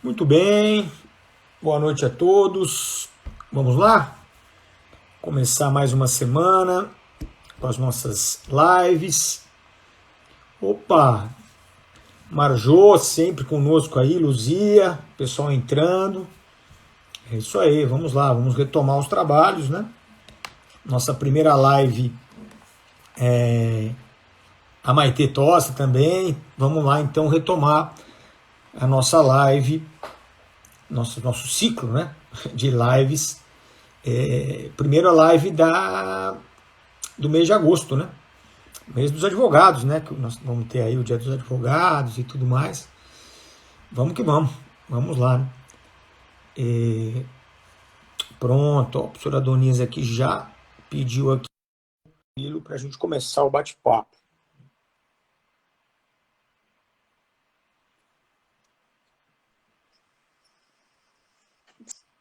Muito bem, boa noite a todos. Vamos lá? Começar mais uma semana com as nossas lives. Opa, Marjô sempre conosco aí, Luzia, pessoal entrando. É isso aí, vamos lá, vamos retomar os trabalhos, né? Nossa primeira live, a Maitê Tossa também. Vamos lá então retomar a nossa live, nosso ciclo, né? De lives. Primeira live do mês de agosto, né? Mês dos advogados, né? Que nós vamos ter aí o dia dos advogados e tudo mais. Vamos que vamos. Vamos lá, né? Pronto, ó, o professor Adonias aqui já pediu aquilo para a gente começar o bate-papo.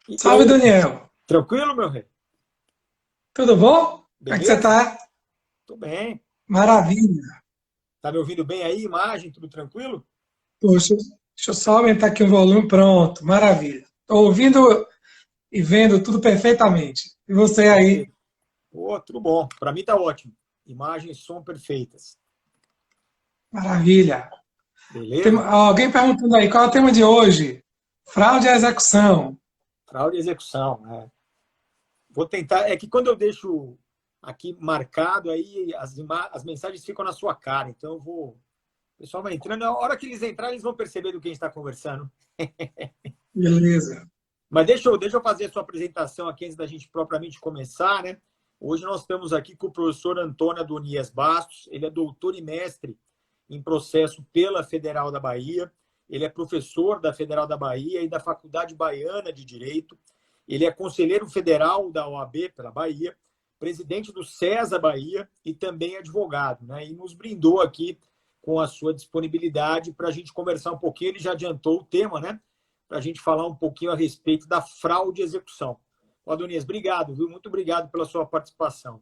E Salve, aí, Daniel. tranquilo, meu rei? Tudo bom? Como é que você Beleza? tá? Tô bem. Maravilha. Tá me ouvindo bem aí? Imagem, tudo tranquilo? Poxa, deixa eu só aumentar aqui o volume. Pronto, maravilha. Estou ouvindo e vendo tudo perfeitamente. E você aí? Perfeito. Pô, tudo bom. Para mim tá ótimo. Imagem e som perfeitas. Maravilha. Tem Beleza? alguém perguntando aí, qual é o tema de hoje? Fraude à execução. Fraude e execução, né? Vou tentar. É que quando eu deixo aqui marcado, aí as mensagens ficam na sua cara. Então eu vou. O pessoal vai entrando. A hora que eles entrarem, eles vão perceber do que a gente está conversando. Beleza. Mas deixa eu fazer a sua apresentação aqui antes da gente propriamente começar, né? Hoje nós estamos aqui com o professor Antônio Adonias Bastos. Ele é doutor e mestre em processo pela Federal da Bahia. Ele é professor da Federal da Bahia e da Faculdade Baiana de Direito. Ele é conselheiro federal da OAB pela Bahia, presidente do CESA Bahia e também advogado, né? E nos brindou aqui com a sua disponibilidade para a gente conversar um pouquinho. Ele já adiantou o tema, né? Para a gente falar um pouquinho a respeito da fraude e execução. Adonias, obrigado, viu? Muito obrigado pela sua participação.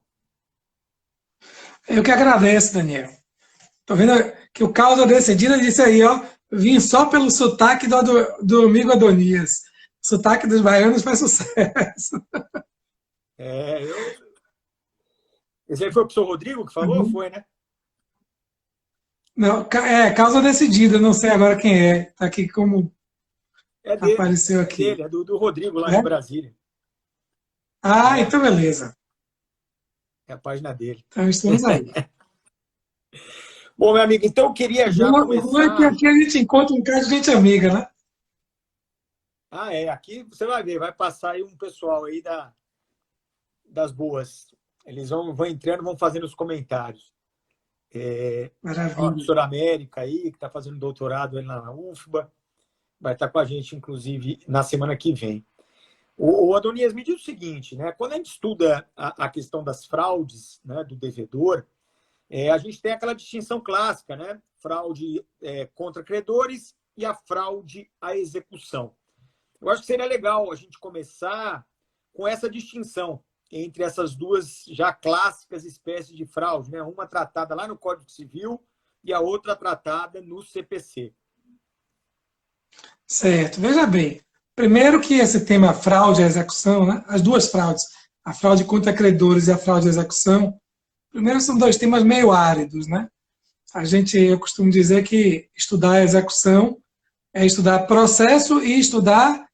Eu que agradeço, Daniel. Tô vendo que o causa decidida disse aí, ó. Vim só pelo sotaque do amigo Adonias. O sotaque dos baianos faz sucesso. É, Esse aí foi o professor Rodrigo que Tá falou? bom? Foi, né? Não, causa decidida, não sei agora quem é. Tá aqui como É dele, apareceu aqui. do Rodrigo lá de É? Brasília. Ah, É, então beleza. é a página dele. Então estamos aí. Bom, meu amigo, então eu queria já O bom é que começar. aqui a gente encontra um caso de gente amiga, né? Aqui você vai ver, vai passar aí um pessoal aí das boas. Eles vão entrando, vão fazendo os comentários. Ó, a Maravilha. professora América aí, que está fazendo doutorado aí na UFBA, vai estar com a gente, inclusive, na semana que vem. O Adonias, me diz o seguinte, né? Quando a gente estuda a questão das fraudes, né, do devedor, a gente tem aquela distinção clássica, né? Fraude contra credores e a fraude à execução. Eu acho que seria legal a gente começar com essa distinção entre essas duas já clássicas espécies de fraude, né? Uma tratada lá no Código Civil e a outra tratada no CPC. Certo. Veja bem. Primeiro que esse tema fraude à execução, né? As duas fraudes, a fraude contra credores e a fraude à execução, primeiro são dois temas meio áridos, né? Eu costumo dizer que estudar a execução é estudar processo e estudar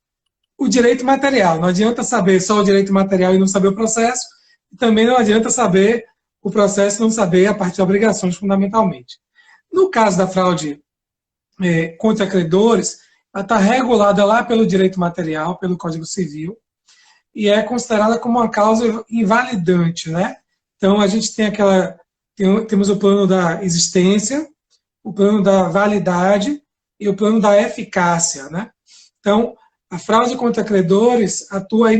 o direito material. Não adianta saber só o direito material e não saber o processo, e também não adianta saber o processo e não saber a parte de obrigações, fundamentalmente. No caso da fraude contra credores, ela está regulada lá pelo direito material, pelo Código Civil, e é considerada como uma causa invalidante, né? Então, a gente temos o plano da existência, o plano da validade e o plano da eficácia, né? Então, a fraude contra credores atua aí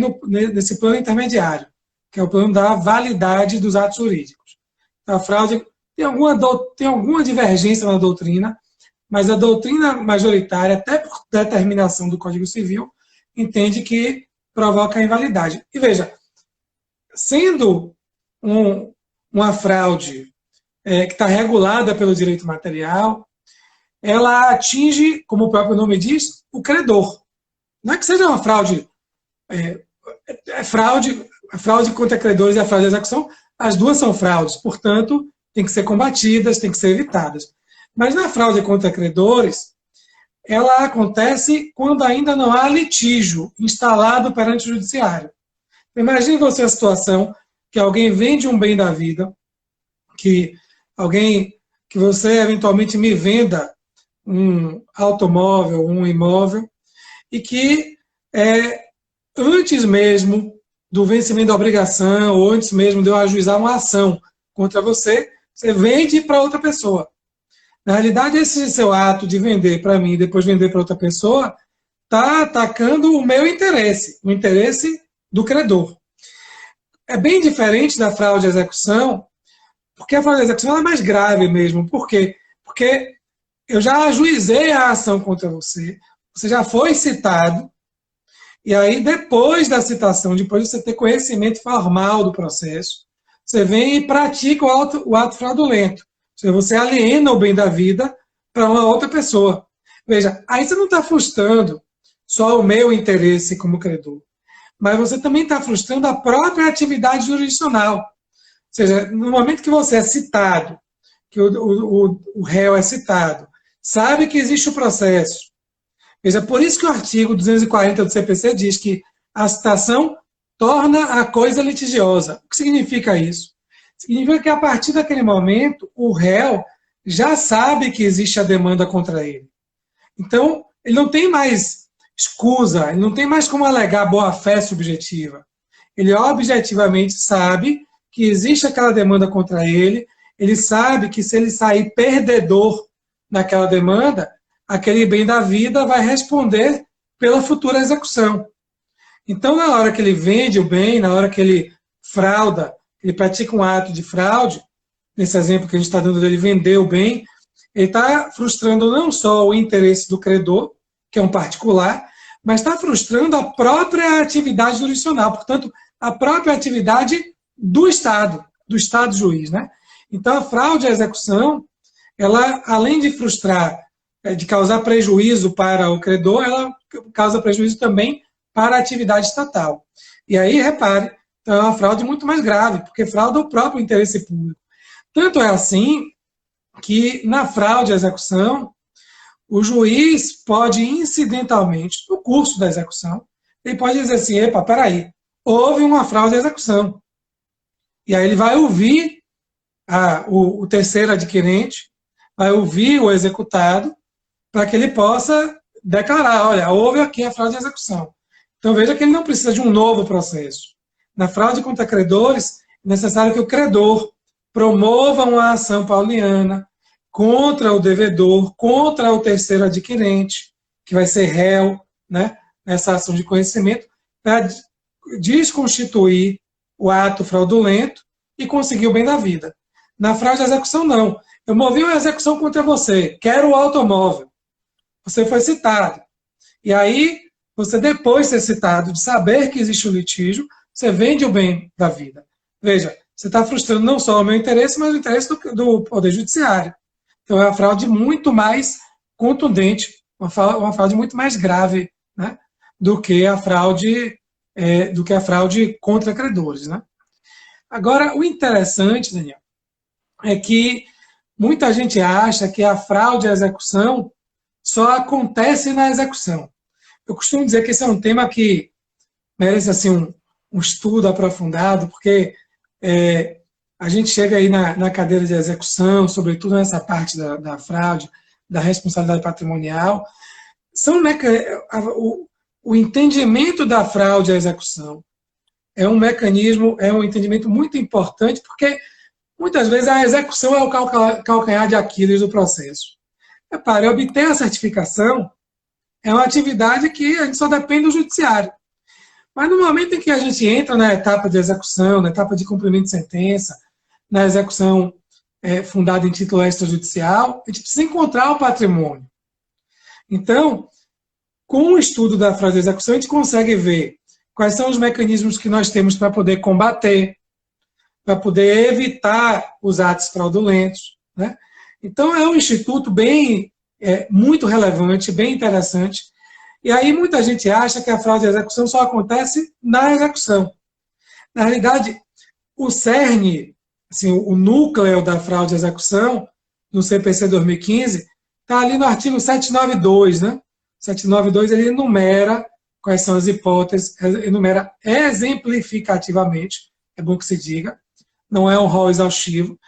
nesse plano intermediário, que é o plano da validade dos atos jurídicos. Então, a fraude tem alguma divergência na doutrina, mas a doutrina majoritária, até por determinação do Código Civil, entende que provoca a invalidade. E veja, sendo uma fraude que está regulada pelo direito material, ela atinge, como o próprio nome diz, o credor. Não é que seja uma fraude, a fraude contra credores e a fraude de execução, as duas são fraudes, portanto, tem que ser combatidas, tem que ser evitadas. Mas na fraude contra credores, ela acontece quando ainda não há litígio instalado perante o judiciário. Imagine você a situação que alguém vende um bem da vida, que você eventualmente me venda um automóvel, um imóvel, e que antes mesmo do vencimento da obrigação, ou antes mesmo de eu ajuizar uma ação contra você, você vende para outra pessoa. Na realidade, esse seu ato de vender para mim e depois vender para outra pessoa está atacando o meu interesse, o interesse do credor. É bem diferente da fraude à execução, porque a fraude à execução é mais grave mesmo. Por quê? Porque eu já ajuizei a ação contra você, você já foi citado, e aí depois da citação, depois de você ter conhecimento formal do processo, você vem e pratica o ato fraudulento. Ou seja, você aliena o bem da vida para uma outra pessoa. Veja, aí você não está frustrando só o meu interesse como credor, mas você também está frustrando a própria atividade jurisdicional. Ou seja, no momento que você é citado, que o réu é citado, sabe que existe o processo. Veja, por isso que o artigo 240 do CPC diz que a citação torna a coisa litigiosa. O que significa isso? Significa que a partir daquele momento, o réu já sabe que existe a demanda contra ele. Então, ele não tem mais escusa, ele não tem mais como alegar boa-fé subjetiva. Ele objetivamente sabe que existe aquela demanda contra ele, ele sabe que se ele sair perdedor naquela demanda, aquele bem da vida vai responder pela futura execução. Então, na hora que ele vende o bem, na hora que ele frauda, ele pratica um ato de fraude, nesse exemplo que a gente está dando dele vender o bem, ele está frustrando não só o interesse do credor, que é um particular, mas está frustrando a própria atividade jurisdicional, portanto, a própria atividade do Estado juiz, né? Então, a fraude à execução, ela, além de frustrar, de causar prejuízo para o credor, ela causa prejuízo também para a atividade estatal. E aí, repare, então é uma fraude muito mais grave, porque frauda o próprio interesse público. Tanto é assim que, na fraude à execução, o juiz pode, incidentalmente, no curso da execução, ele pode dizer assim, epa, peraí, houve uma fraude à execução. E aí ele vai ouvir o terceiro adquirente, vai ouvir o executado, para que ele possa declarar, olha, houve aqui a fraude à execução. Então veja que ele não precisa de um novo processo. Na fraude contra credores, é necessário que o credor promova uma ação pauliana contra o devedor, contra o terceiro adquirente, que vai ser réu, né, nessa ação de conhecimento, para desconstituir o ato fraudulento e conseguir o bem da vida. Na fraude à execução, não. Eu movi uma execução contra você, quero o automóvel. Você foi citado. E aí, você, depois de ser citado, de saber que existe o litígio, você vende o bem da vida. Veja, você está frustrando não só o meu interesse, mas o interesse do Poder Judiciário. Então, é uma fraude muito mais contundente, uma fraude muito mais grave, né, do que a fraude contra credores. Né? Agora, o interessante, Daniel, é que muita gente acha que a fraude à execução só acontece na execução. Eu costumo dizer que esse é um tema que merece assim, um estudo aprofundado, porque a gente chega aí na cadeira de execução, sobretudo nessa parte da fraude, da responsabilidade patrimonial. O entendimento da fraude à execução é um mecanismo, é um entendimento muito importante, porque muitas vezes a execução é o calcanhar de Aquiles do processo. Repare, obter a certificação é uma atividade que a gente só depende do judiciário. Mas no momento em que a gente entra na etapa de execução, na etapa de cumprimento de sentença, na execução fundada em título extrajudicial, a gente precisa encontrar o patrimônio. Então, com o estudo da fraude à execução, a gente consegue ver quais são os mecanismos que nós temos para poder combater, para poder evitar os atos fraudulentos. Né? Então, é um instituto bem muito relevante, bem interessante. E aí muita gente acha que a fraude de execução só acontece na execução. Na realidade, o cerne, assim, o núcleo da fraude de execução, no CPC 2015, está ali no artigo 792, né? 792 ele enumera quais são as hipóteses, enumera exemplificativamente, é bom que se diga, não é um rol exaustivo,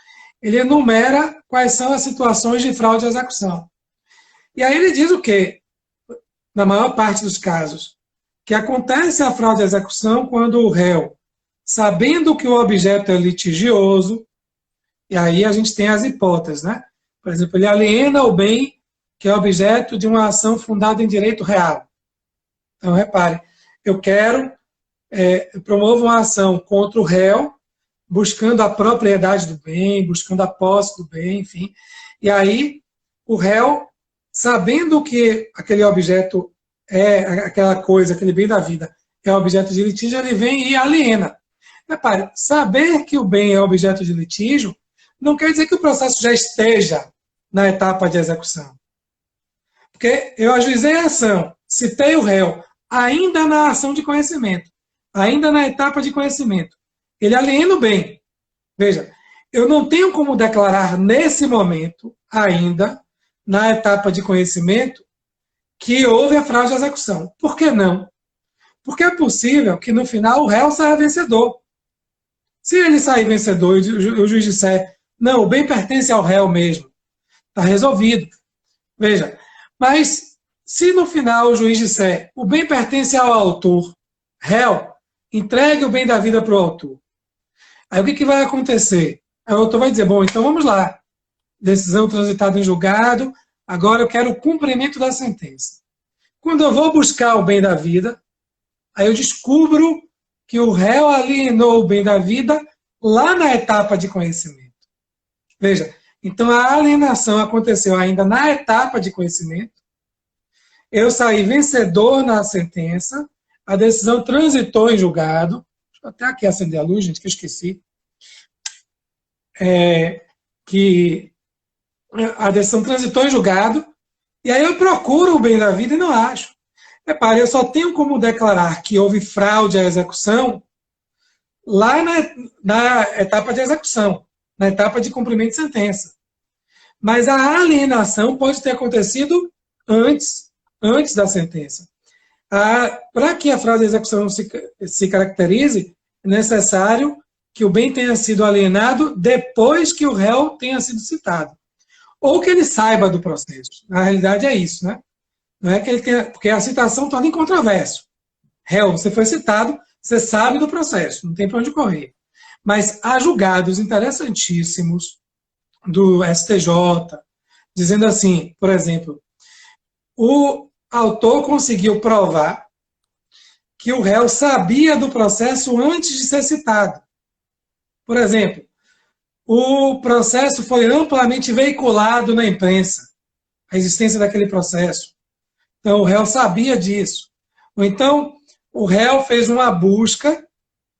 ele enumera quais são as situações de fraude de execução. E aí ele diz o quê? Na maior parte dos casos, que acontece a fraude de execução quando o réu, sabendo que o objeto é litigioso, e aí a gente tem as hipóteses, né? Por exemplo, ele aliena o bem que é objeto de uma ação fundada em direito real. Então, repare, eu promovo uma ação contra o réu, buscando a propriedade do bem, buscando a posse do bem, enfim. E aí, o réu, sabendo que aquele objeto aquela coisa, aquele bem da vida, é objeto de litígio, ele vem e aliena. Repare, saber que o bem é objeto de litígio não quer dizer que o processo já esteja na etapa de execução. Porque eu ajuizei a ação, citei o réu, ainda na ação de conhecimento, ainda na etapa de conhecimento. Ele aliena o bem. Veja, eu não tenho como declarar nesse momento, ainda, na etapa de conhecimento, que houve a fraude de execução. Por que não? Porque é possível que no final o réu saia vencedor. Se ele sair vencedor e o juiz disser, não, o bem pertence ao réu mesmo, está resolvido. Veja, mas se no final o juiz disser, o bem pertence ao autor, réu, entregue o bem da vida para o autor. Aí o que vai acontecer? Aí o autor vai dizer, bom, então vamos lá, decisão transitada em julgado, agora eu quero o cumprimento da sentença. Quando eu vou buscar o bem da vida, aí eu descubro que o réu alienou o bem da vida lá na etapa de conhecimento. Veja, então a alienação aconteceu ainda na etapa de conhecimento, eu saí vencedor na sentença, a decisão transitou em julgado, deixa eu até aqui acender a luz, gente, que eu esqueci, que a decisão transitou em julgado, e aí eu procuro o bem da vida e não acho. Repare, eu só tenho como declarar que houve fraude à execução lá na etapa de execução, na etapa de cumprimento de sentença. Mas a alienação pode ter acontecido antes da sentença. Para que a fraude de execução se caracterize, é necessário que o bem tenha sido alienado depois que o réu tenha sido citado. Ou que ele saiba do processo. Na realidade é isso, né? Não é que ele tenha, porque a citação torna em controvérsia. Réu, você foi citado, você sabe do processo, não tem para onde correr. Mas há julgados interessantíssimos do STJ, dizendo assim, por exemplo, o autor conseguiu provar que o réu sabia do processo antes de ser citado. Por exemplo, o processo foi amplamente veiculado na imprensa, a existência daquele processo. Então, o réu sabia disso. Ou então, o réu fez uma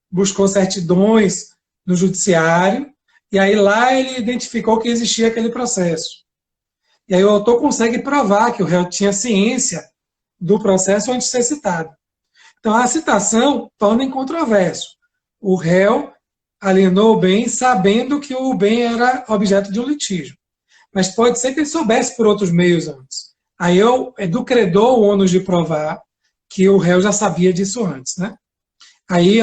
buscou certidões no judiciário, e aí lá ele identificou que existia aquele processo. E aí o autor consegue provar que o réu tinha ciência do processo antes de ser citado. Então, a citação torna incontroverso. O réu alienou o bem sabendo que o bem era objeto de um litígio. Mas pode ser que ele soubesse por outros meios antes. Aí é do credor o ônus de provar que o réu já sabia disso antes, né? Aí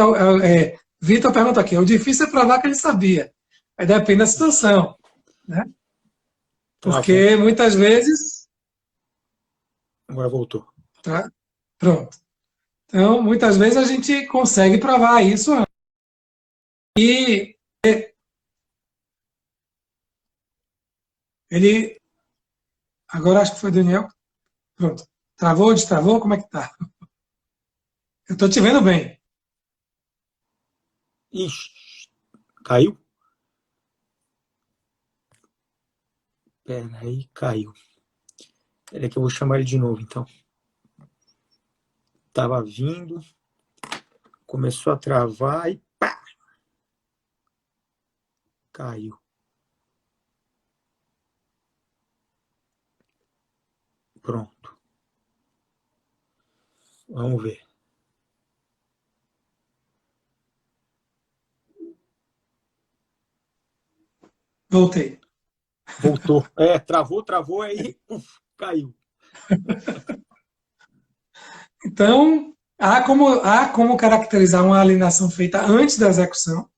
Vitor pergunta aqui, o difícil é provar que ele sabia. Aí depende da situação, né? Porque muitas vezes... Agora voltou. Tá? Pronto. Então, muitas vezes a gente consegue provar isso antes. E ele... Agora acho que foi o Daniel. Pronto. Travou, destravou? Como é que tá? Eu estou te vendo bem. Ixi, caiu? Peraí, caiu. Peraí que eu vou chamar ele de novo, então. Tava vindo, começou a travar e pá! Caiu. Pronto. Vamos ver. Voltei. Voltou. Travou, aí caiu. Então, há como caracterizar uma alienação feita antes da execução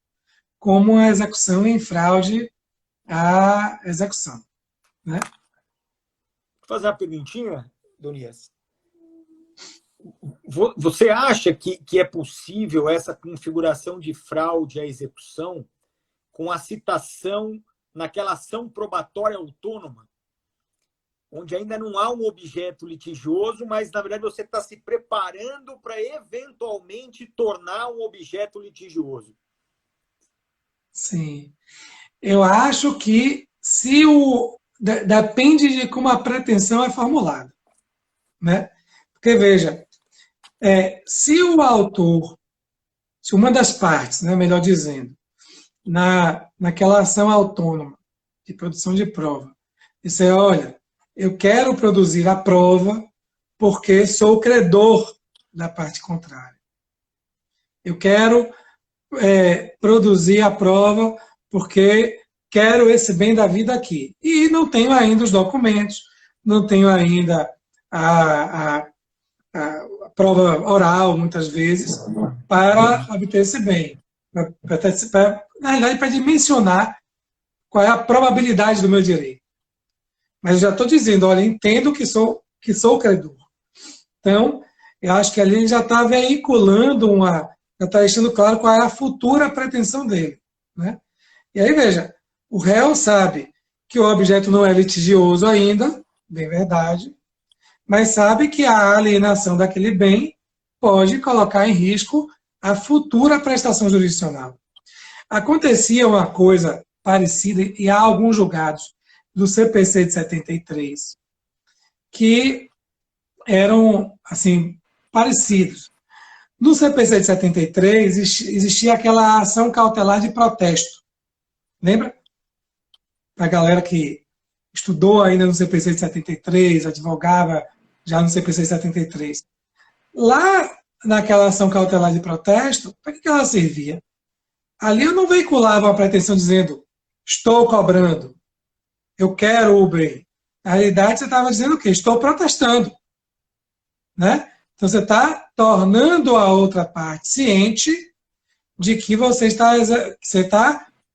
como uma execução em fraude à execução. Né? Vou fazer uma perguntinha, Donias. Você acha que é possível essa configuração de fraude à execução com a citação naquela ação probatória autônoma, onde ainda não há um objeto litigioso, mas, na verdade, você está se preparando para, eventualmente, tornar um objeto litigioso? Sim. Eu acho que depende de como a pretensão é formulada. Né? Porque, veja, se o autor, se uma das partes, né, melhor dizendo, naquela ação autônoma de produção de prova, disser, olha, eu quero produzir a prova porque sou credor da parte contrária. Eu quero produzir a prova porque quero esse bem da vida aqui. E não tenho ainda os documentos, não tenho ainda a prova oral, muitas vezes, para obter esse bem. Na realidade, para dimensionar qual é a probabilidade do meu direito. Mas eu já estou dizendo, olha, entendo que sou credor. Então, eu acho que ali ele já está veiculando já está deixando claro qual é a futura pretensão dele. Né? E aí, veja, o réu sabe que o objeto não é litigioso ainda, bem verdade, mas sabe que a alienação daquele bem pode colocar em risco a futura prestação jurisdicional. Acontecia uma coisa parecida, e há alguns julgados do CPC de 73 que eram assim parecidos. No CPC de 73 existia aquela ação cautelar de protesto. Lembra? A galera que estudou ainda no CPC de 73, advogava já no CPC de 73. Lá naquela ação cautelar de protesto, para que ela servia? Ali eu não veiculava uma pretensão dizendo estou cobrando, eu quero o bem. Na realidade, você estava dizendo o quê? Estou protestando. Né? Então, você está tornando a outra parte ciente de que você está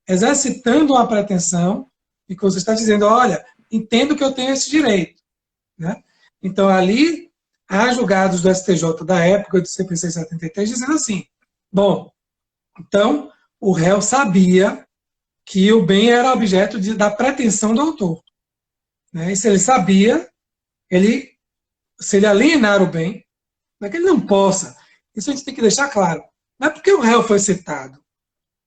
exercitando uma pretensão e que você está dizendo, olha, entendo que eu tenho esse direito. Né? Então, ali, há julgados do STJ da época, do CPC 73, dizendo assim, bom, então, o réu sabia que o bem era objeto da pretensão do autor. Né? E se ele sabia, se ele alienar o bem, não é que ele não possa. Isso a gente tem que deixar claro. Não é porque o réu foi citado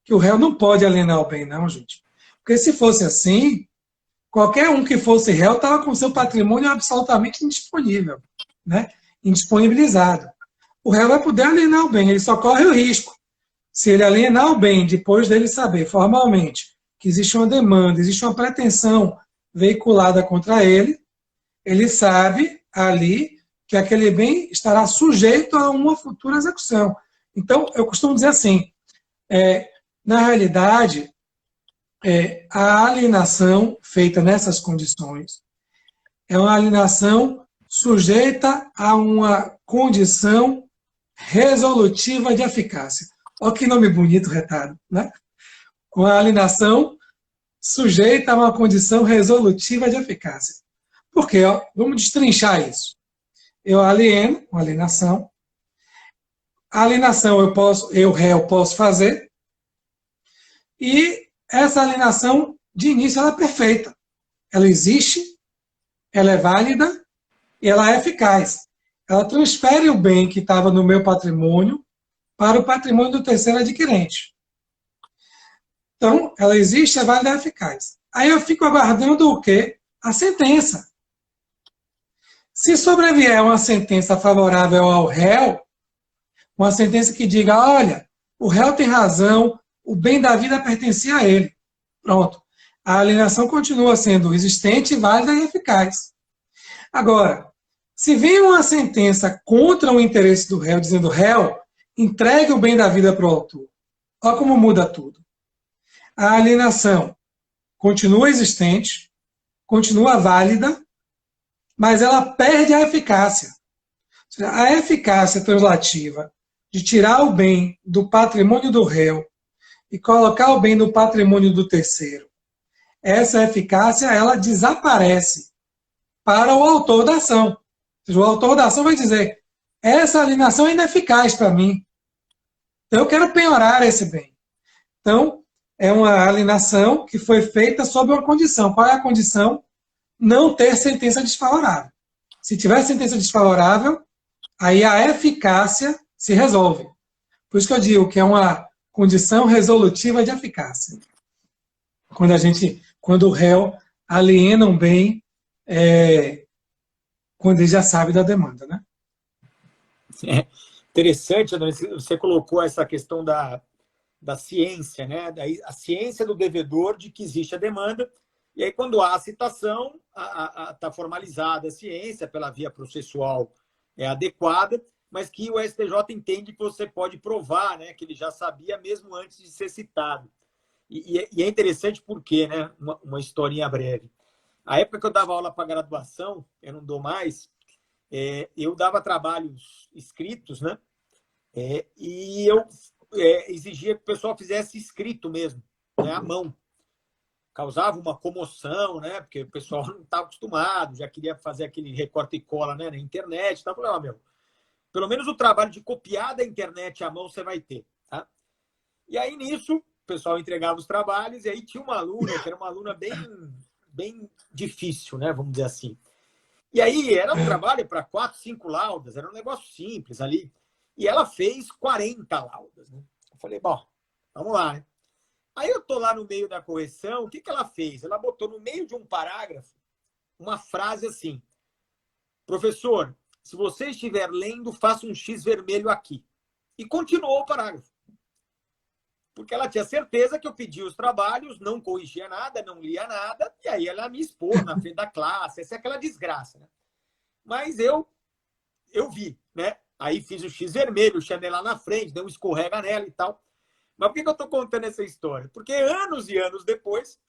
que o réu não pode alienar o bem, não, gente. Porque se fosse assim, qualquer um que fosse réu estava com seu patrimônio absolutamente indisponível, né? Indisponibilizado. O réu vai poder alienar o bem, ele só corre o risco. Se ele alienar o bem, depois dele saber formalmente que existe uma demanda, existe uma pretensão veiculada contra ele, ele sabe ali que aquele bem estará sujeito a uma futura execução. Então, eu costumo dizer assim, na realidade, a alienação feita nessas condições é uma alienação sujeita a uma condição resolutiva de eficácia. Olha que nome bonito, retardo, né? Uma alienação sujeita a uma condição resolutiva de eficácia. Por quê? Vamos destrinchar isso. Eu alieno, uma alienação. A alienação eu, réu, posso fazer. E essa alienação, de início, ela é perfeita. Ela existe, ela é válida e ela é eficaz. Ela transfere o bem que estava no meu patrimônio para o patrimônio do terceiro adquirente. Então, ela existe, é válida e é eficaz. Aí eu fico aguardando o quê? A sentença. Se sobrevier uma sentença favorável ao réu, uma sentença que diga, olha, o réu tem razão, o bem da vida pertencia a ele. Pronto. A alienação continua sendo existente, válida e eficaz. Agora, Se vem uma sentença contra o interesse do réu, dizendo réu, entregue o bem da vida para o autor. Olha como muda tudo. A alienação continua existente, continua válida, mas ela perde a eficácia. Ou seja, a eficácia translativa de tirar o bem do patrimônio do réu e colocar o bem no patrimônio do terceiro, essa eficácia ela desaparece para o autor da ação. Ou seja, o autor da ação vai dizer, essa alienação é ineficaz para mim. Então, eu quero penhorar esse bem. Então, é uma alienação que foi feita sob uma condição. Qual é a condição? Não ter sentença desfavorável. Se tiver sentença desfavorável, aí a eficácia se resolve. Por isso que eu digo que é uma condição resolutiva de eficácia. Quando o réu aliena um bem, quando ele já sabe da demanda, né? É interessante, André, você colocou essa questão da ciência, né? A ciência do devedor de que existe a demanda, e aí quando há a citação, está formalizada a ciência pela via processual adequada, mas que o STJ entende que você pode provar, né, que ele já sabia mesmo antes de ser citado. E é interessante porque, né, uma historinha breve. A época que eu dava aula para graduação, eu não dou mais, eu dava trabalhos escritos, né, e eu exigia que o pessoal fizesse escrito mesmo, né, à mão. Causava uma comoção, né, porque o pessoal não estava acostumado, já queria fazer aquele recorte e cola, né, na internet. Então, eu falei, meu, pelo menos o trabalho de copiar da internet à mão você vai ter. Tá? E aí, nisso, o pessoal entregava os trabalhos, e aí tinha uma aluna, que era uma aluna bem difícil, né, vamos dizer assim. E aí, era um trabalho para 4, 5 laudas, era um negócio simples ali. E ela fez 40 laudas. Né? Eu falei, bom, vamos lá, né? Aí eu tô lá no meio da correção, o que ela fez? Ela botou no meio de um parágrafo uma frase assim, professor, se você estiver lendo, faça um X vermelho aqui. E continuou o parágrafo. Porque ela tinha certeza que eu pedia os trabalhos, não corrigia nada, não lia nada, e aí ela me expor na frente da classe, essa é aquela desgraça. Né? Mas eu vi, né? Aí fiz o X vermelho, chamei lá na frente, dei um escorrega nela e tal. Mas por que eu estou contando essa história? Porque anos e anos depois,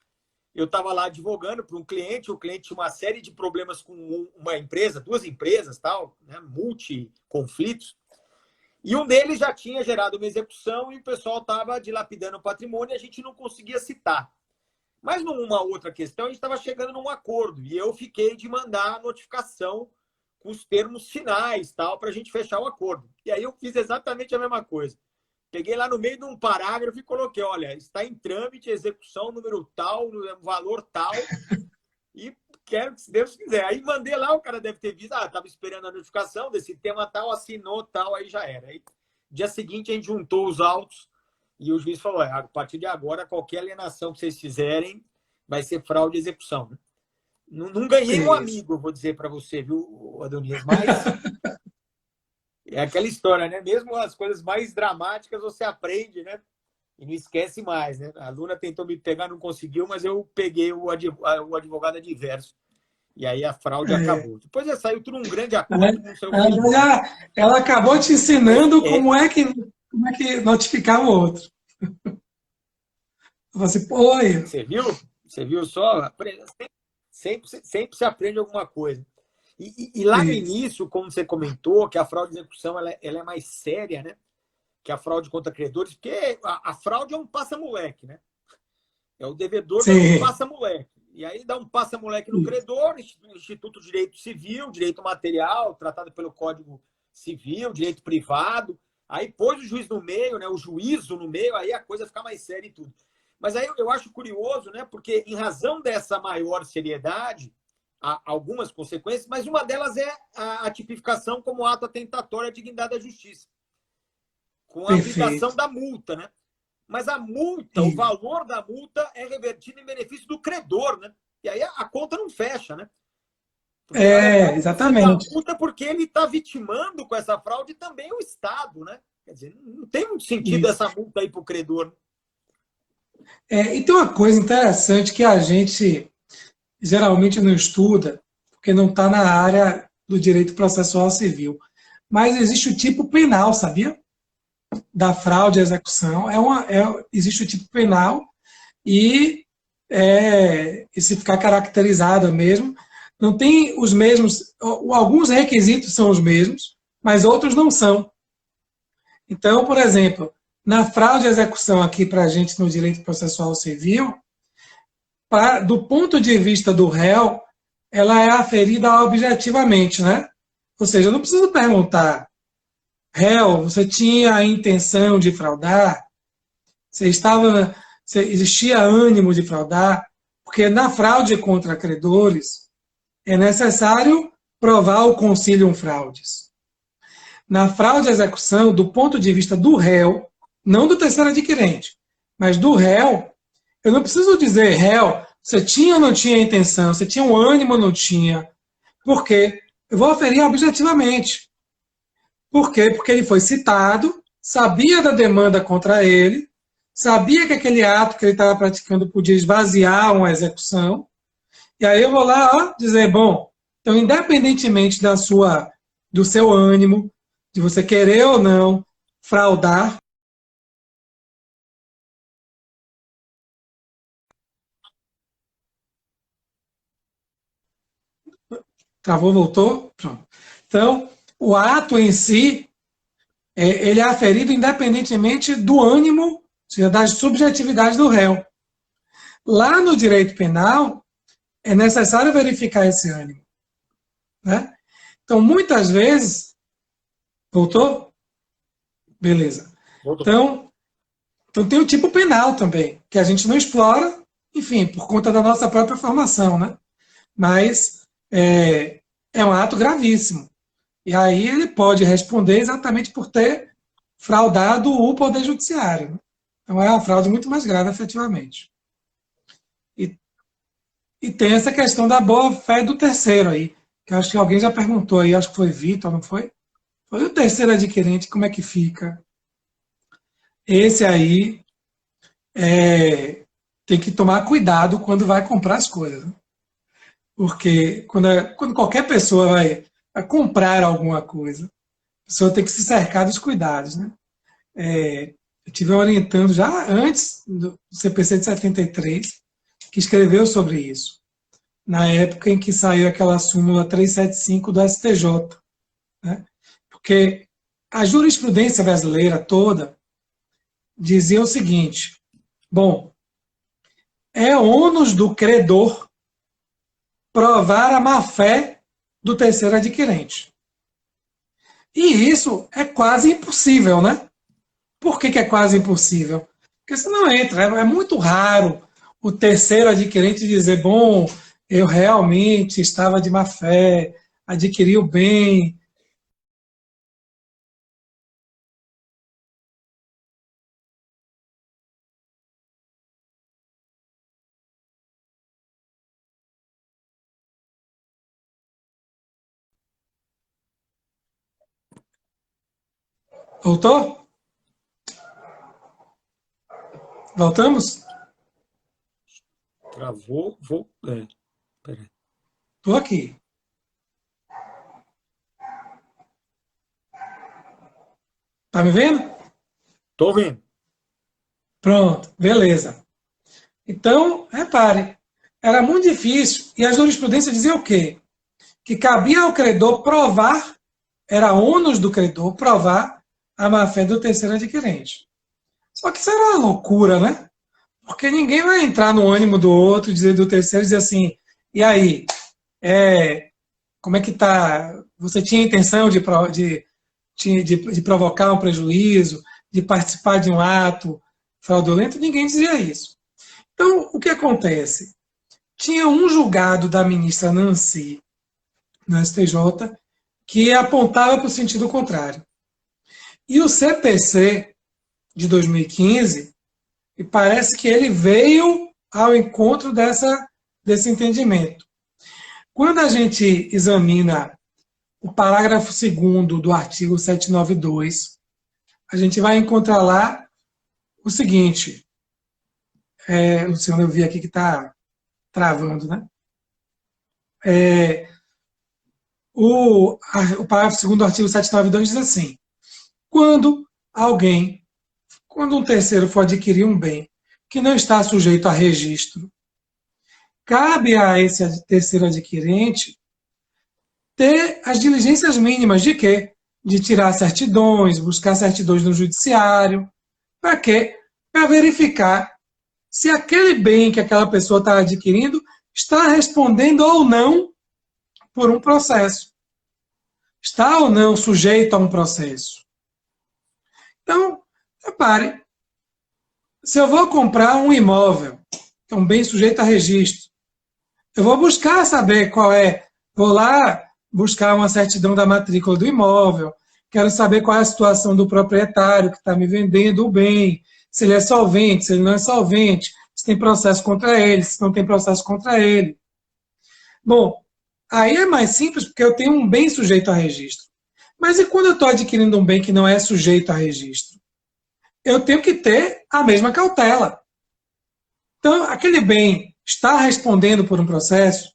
eu estava lá advogando para um cliente, o cliente tinha uma série de problemas com uma empresa, 2 empresas, tal, né, multi-conflitos, e um deles já tinha gerado uma execução e o pessoal estava dilapidando o patrimônio e a gente não conseguia citar. Mas numa outra questão, a gente estava chegando num acordo e eu fiquei de mandar a notificação com os termos finais, tal, para a gente fechar o acordo. E aí eu fiz exatamente a mesma coisa. Peguei lá no meio de um parágrafo e coloquei, olha, está em trâmite, execução, número tal, valor tal, e quero que, se Deus quiser. Aí mandei lá, o cara deve ter visto, estava esperando a notificação desse tema tal, assinou tal, aí já era. Aí, dia seguinte, a gente juntou os autos e o juiz falou, a partir de agora, qualquer alienação que vocês fizerem vai ser fraude de execução. Né? Não ganhei um amigo, vou dizer para você, viu, Adonias, mas... É aquela história, né? Mesmo as coisas mais dramáticas você aprende, né? E não esquece mais, né? A aluna tentou me pegar, não conseguiu, mas eu peguei o advogado adverso. E aí a fraude acabou. Depois já saiu tudo um grande acordo com o seu ela acabou te ensinando como é que notificar o outro. Você, Você viu? Você viu só? Sempre se aprende alguma coisa. E lá no início, como você comentou, que a fraude de execução ela é mais séria, né? Que a fraude contra credores, porque a fraude é um passa-moleque, né? É o devedor dando um passa-moleque. E aí dá um passa-moleque no credor, Instituto de Direito Civil, Direito Material, tratado pelo Código Civil, Direito Privado. Aí pôs o juiz no meio, né? O juízo no meio, aí a coisa fica mais séria e tudo. Mas aí eu acho curioso, né? Porque em razão dessa maior seriedade, há algumas consequências, mas uma delas é a tipificação como ato atentatório à dignidade da justiça, com a aplicação da multa, né? Mas a multa, o valor da multa é revertido em benefício do credor, né? E aí a conta não fecha, né? Porque, exatamente. A multa porque ele está vitimando com essa fraude também o Estado, né? Quer dizer, não tem muito sentido essa multa aí para o credor. E tem uma coisa interessante que a gente geralmente não estuda, porque não está na área do direito processual civil. Mas existe o tipo penal, sabia? Da fraude à execução. Existe o tipo penal e se ficar caracterizada mesmo, não tem os mesmos, alguns requisitos são os mesmos, mas outros não são. Então, por exemplo, na fraude à execução aqui para a gente no direito processual civil, do ponto de vista do réu, ela é aferida objetivamente, né? Ou seja, eu não preciso perguntar, réu, você tinha a intenção de fraudar? Existia ânimo de fraudar? Porque na fraude contra credores é necessário provar o consilium fraudis. Na fraude à execução, do ponto de vista do réu, não do terceiro adquirente, mas do réu, eu não preciso dizer, réu, você tinha ou não tinha intenção, você tinha um ânimo ou não tinha. Por quê? Eu vou aferir objetivamente. Por quê? Porque ele foi citado, sabia da demanda contra ele, sabia que aquele ato que ele estava praticando podia esvaziar uma execução, e aí eu vou lá dizer, bom, então independentemente do seu ânimo, de você querer ou não fraudar. Travou, voltou? Pronto. Então, o ato em si, ele é aferido independentemente do ânimo, ou seja, das subjetividades do réu. Lá no direito penal, é necessário verificar esse ânimo. Né? Então, muitas vezes... Voltou? Beleza. Então, tem o tipo penal também, que a gente não explora, enfim, por conta da nossa própria formação, né? Mas é um ato gravíssimo. E aí ele pode responder exatamente por ter fraudado o Poder Judiciário. Né? Então é uma fraude muito mais grave, efetivamente. E tem essa questão da boa-fé do terceiro aí, que eu acho que alguém já perguntou aí, acho que foi Vitor, não foi? Foi o terceiro adquirente, como é que fica? Esse aí tem que tomar cuidado quando vai comprar as coisas. Né? Porque quando qualquer pessoa vai comprar alguma coisa, a pessoa tem que se cercar dos cuidados. Né? Eu tive orientando já antes do CPC de 73, que escreveu sobre isso, na época em que saiu aquela súmula 375 do STJ. Né? Porque a jurisprudência brasileira toda dizia o seguinte, bom, é ônus do credor provar a má-fé do terceiro adquirente. E isso é quase impossível, né? Por que é quase impossível? Porque você não entra, é muito raro o terceiro adquirente dizer, bom, eu realmente estava de má fé, adquiri o bem. Voltou? Voltamos? Travou, peraí. Estou aqui. Tá me vendo? Estou vendo. Pronto, beleza. Então, repare, era muito difícil. E a jurisprudência dizia o quê? Que cabia ao credor provar, era ônus do credor provar a má-fé do terceiro adquirente. Só que isso era uma loucura, né? Porque ninguém vai entrar no ânimo do outro, dizer do terceiro, dizer assim, e aí, como é que tá? Você tinha intenção de provocar um prejuízo, de participar de um ato fraudulento? Ninguém dizia isso. Então, o que acontece? Tinha um julgado da ministra Nancy, no STJ, que apontava para o sentido contrário. E o CPC de 2015, e parece que ele veio ao encontro desse entendimento. Quando a gente examina o parágrafo 2º do artigo 792, a gente vai encontrar lá o seguinte, Luciano, eu vi aqui que está travando, né? o parágrafo 2º do artigo 792 diz assim: quando um terceiro for adquirir um bem que não está sujeito a registro, cabe a esse terceiro adquirente ter as diligências mínimas de quê? De tirar certidões, buscar certidões no judiciário. Para quê? Para verificar se aquele bem que aquela pessoa está adquirindo está respondendo ou não por um processo. Está ou não sujeito a um processo. Então, repare, se eu vou comprar um imóvel, que é um bem sujeito a registro, eu vou buscar saber qual é, vou lá buscar uma certidão da matrícula do imóvel, quero saber qual é a situação do proprietário que está me vendendo o bem, se ele é solvente, se ele não é solvente, se tem processo contra ele, se não tem processo contra ele. Bom, aí é mais simples porque eu tenho um bem sujeito a registro. Mas e quando eu estou adquirindo um bem que não é sujeito a registro? Eu tenho que ter a mesma cautela. Então, aquele bem está respondendo por um processo?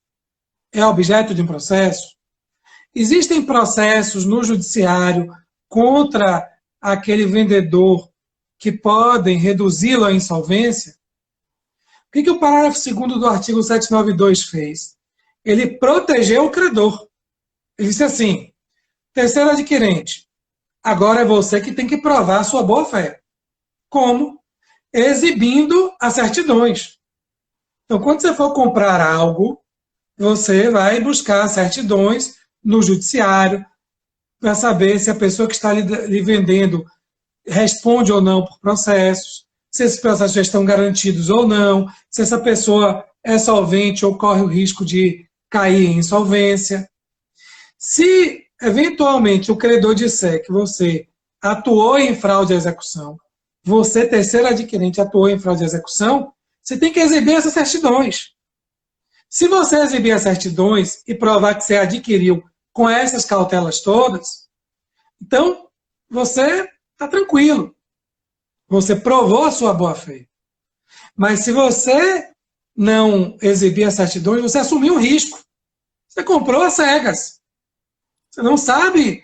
É objeto de um processo? Existem processos no judiciário contra aquele vendedor que podem reduzi-lo à insolvência? O que o parágrafo 2º do artigo 792 fez? Ele protegeu o credor. Ele disse assim: terceiro adquirente, agora é você que tem que provar a sua boa-fé. Como? Exibindo as certidões. Então, quando você for comprar algo, você vai buscar certidões no judiciário para saber se a pessoa que está lhe vendendo responde ou não por processos, se esses processos já estão garantidos ou não, se essa pessoa é solvente ou corre o risco de cair em insolvência. Se, eventualmente, o credor disser que você atuou em fraude à execução, você, terceiro adquirente, atuou em fraude à execução, você tem que exibir essas certidões. Se você exibir as certidões e provar que você adquiriu com essas cautelas todas, então você está tranquilo. Você provou a sua boa-fé. Mas se você não exibir as certidões, você assumiu um risco. Você comprou às cegas. Você não sabe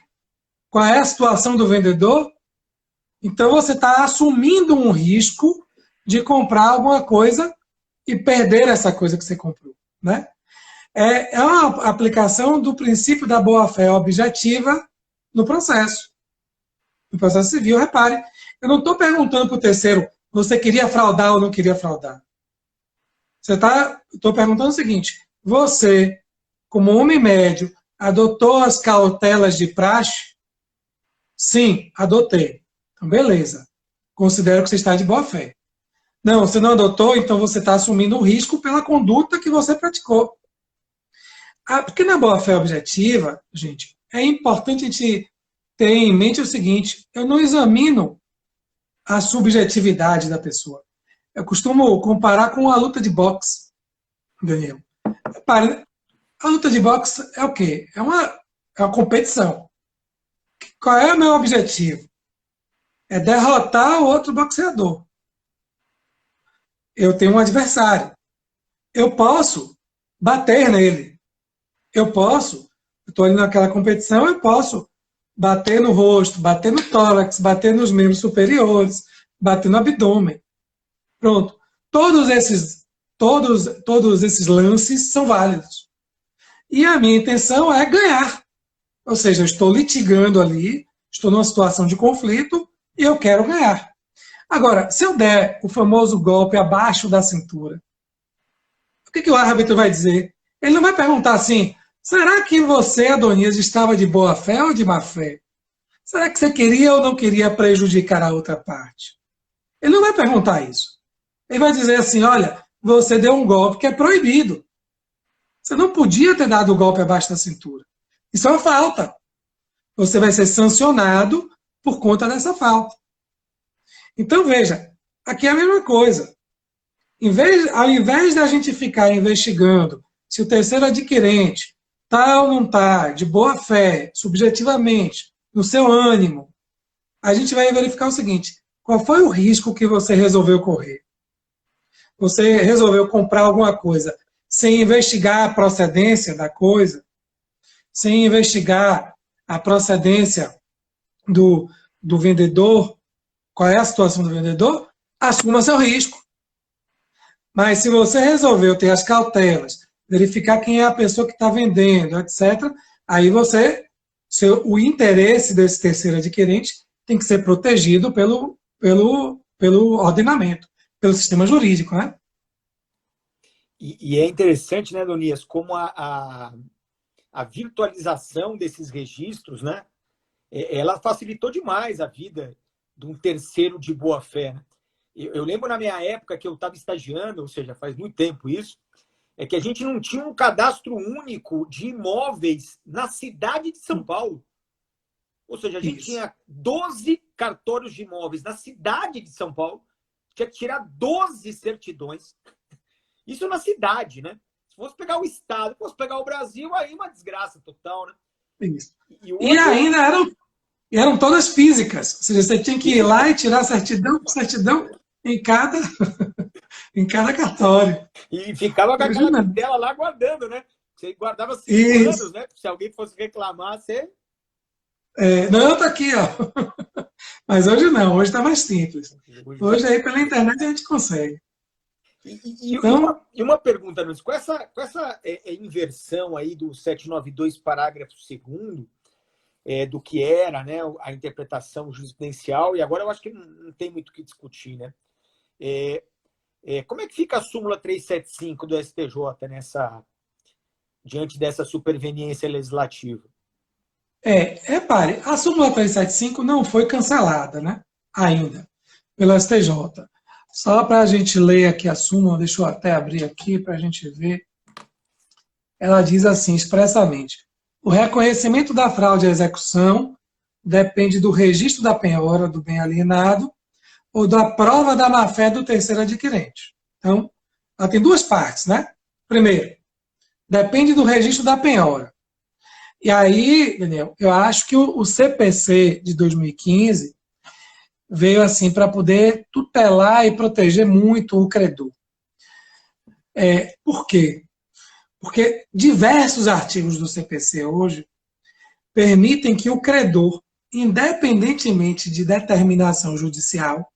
qual é a situação do vendedor, então você está assumindo um risco de comprar alguma coisa e perder essa coisa que você comprou, né? É uma aplicação do princípio da boa-fé objetiva no processo. No processo civil, repare, eu não estou perguntando para o terceiro, você queria fraudar ou não queria fraudar. Estou perguntando o seguinte, você, como homem médio, adotou as cautelas de praxe? Sim, adotei. Então, beleza. Considero que você está de boa fé. Não, você não adotou, então você está assumindo um risco pela conduta que você praticou. Porque na boa-fé objetiva, gente, é importante a gente ter em mente o seguinte, eu não examino a subjetividade da pessoa. Eu costumo comparar com a luta de boxe, Daniel. Repare, a luta de boxe é o quê? É uma competição. Qual é o meu objetivo? É derrotar o outro boxeador. Eu tenho um adversário. Eu posso bater nele. Eu estou ali naquela competição, eu posso bater no rosto, bater no tórax, bater nos membros superiores, bater no abdômen. Pronto. Todos esses lances são válidos. E a minha intenção é ganhar. Ou seja, eu estou litigando ali, estou numa situação de conflito e eu quero ganhar. Agora, se eu der o famoso golpe abaixo da cintura, o que o árbitro vai dizer? Ele não vai perguntar assim, será que você, Adonias, estava de boa fé ou de má fé? Será que você queria ou não queria prejudicar a outra parte? Ele não vai perguntar isso. Ele vai dizer assim, olha, você deu um golpe que é proibido. Você não podia ter dado o golpe abaixo da cintura. Isso é uma falta. Você vai ser sancionado por conta dessa falta. Então, veja, aqui é a mesma coisa. Ao invés da gente ficar investigando se o terceiro adquirente está ou não está, de boa fé, subjetivamente, no seu ânimo, a gente vai verificar o seguinte, qual foi o risco que você resolveu correr? Você resolveu comprar alguma coisa sem investigar a procedência da coisa? sem investigar a procedência do vendedor, qual é a situação do vendedor, assuma seu risco. Mas se você resolveu ter as cautelas, verificar quem é a pessoa que está vendendo, etc., aí o interesse desse terceiro adquirente tem que ser protegido pelo ordenamento, pelo sistema jurídico, né? E é interessante, né, Donias, como a virtualização desses registros, né, ela facilitou demais a vida de um terceiro de boa-fé. Né? Eu lembro na minha época que eu estava estagiando, ou seja, faz muito tempo isso, é que a gente não tinha um cadastro único de imóveis na cidade de São Paulo. Ou seja, a gente tinha 12 cartórios de imóveis na cidade de São Paulo, tinha que tirar 12 certidões. Isso na cidade, né? Se fosse pegar o Estado, se fosse pegar o Brasil, aí uma desgraça total, né? Isso. E ainda eram todas físicas. Ou seja, você tinha que ir lá e tirar certidão por certidão em cada cartório. E ficava com aquela tela lá guardando, né? Você guardava 5 anos, né? Se alguém fosse reclamar, você... não, tá aqui, ó. Mas hoje não, hoje está mais simples. Hoje aí pela internet a gente consegue. Uma pergunta, Nunes, com essa inversão aí do 792, parágrafo 2º, do que era, né, a interpretação jurisprudencial, e agora eu acho que não tem muito o que discutir, né? Como é que fica a súmula 375 do STJ diante dessa superveniência legislativa? Repare, a súmula 375 não foi cancelada, né? Ainda, pelo STJ. Só para a gente ler aqui a súmula, deixa eu até abrir aqui para a gente ver. Ela diz assim, expressamente: o reconhecimento da fraude à execução depende do registro da penhora do bem alienado ou da prova da má-fé do terceiro adquirente. Então, ela tem duas partes, né? Primeiro, depende do registro da penhora. E aí, Daniel, eu acho que o CPC de 2015 veio assim para poder tutelar e proteger muito o credor. Por quê? Porque diversos artigos do CPC hoje permitem que o credor, independentemente de determinação judicial,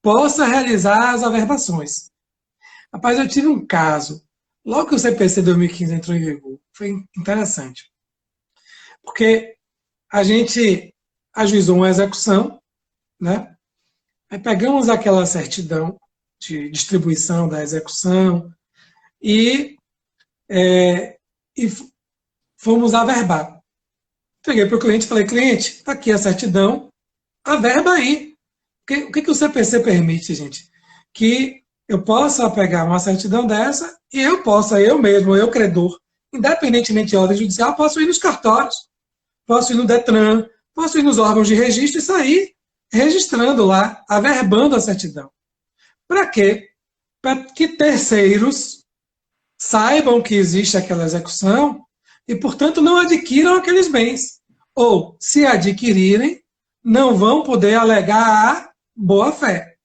possa realizar as averbações. Rapaz, eu tive um caso, logo que o CPC 2015 entrou em vigor, foi interessante. Porque a gente ajuizou uma execução, né? Aí pegamos aquela certidão de distribuição da execução e fomos averbar. Peguei para o cliente e falei, cliente, está aqui a certidão, averba aí. O que o CPC permite, gente? Que eu possa pegar uma certidão dessa e eu mesmo, eu credor, independentemente de ordem judicial, posso ir nos cartórios, posso ir no Detran, posso ir nos órgãos de registro e sair registrando lá, averbando a certidão. Para quê? Para que terceiros saibam que existe aquela execução e, portanto, não adquiram aqueles bens. Ou, se adquirirem, não vão poder alegar a boa-fé,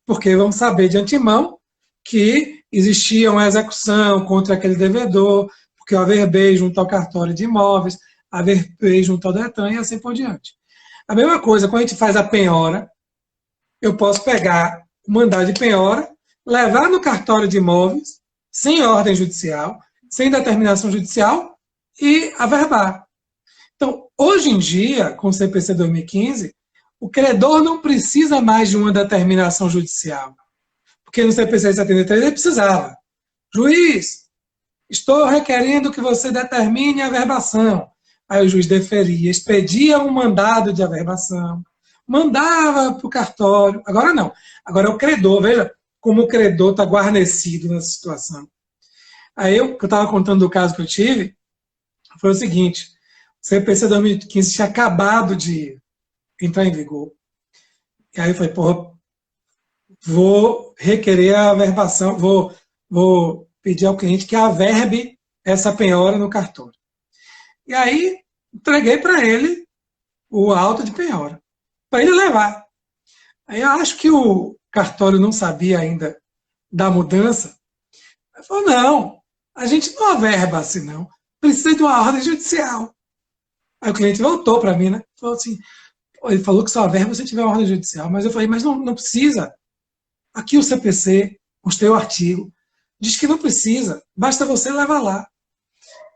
porque vão saber de antemão que existia uma execução contra aquele devedor, porque eu averbei junto ao cartório de imóveis, averbei junto ao Detran e assim por diante. A mesma coisa, quando a gente faz a penhora, eu posso pegar o mandado de penhora, levar no cartório de imóveis, sem ordem judicial, sem determinação judicial, e averbar. Então, hoje em dia, com o CPC 2015, o credor não precisa mais de uma determinação judicial. Porque no CPC 73 ele precisava. Juiz, estou requerendo que você determine a averbação. Aí o juiz deferia, expedia um mandado de averbação, mandava para o cartório. Agora não. Agora é o credor. Veja como o credor está guarnecido nessa situação. Aí eu estava contando do caso que eu tive, foi o seguinte, o CPC 2015 tinha acabado de entrar em vigor. E aí eu falei, porra, vou requerer a averbação, vou pedir ao cliente que averbe essa penhora no cartório. E aí, entreguei para ele o auto de penhora, para ele levar. Aí eu acho que o cartório não sabia ainda da mudança. Ele falou, não, a gente não averba assim, não. precisa de uma ordem judicial. Aí o cliente voltou para mim, né? Falou assim, ele falou que só verba se tiver uma ordem judicial. Mas eu falei, mas não precisa. Aqui o CPC, mostrei o artigo, diz que não precisa, basta você levar lá.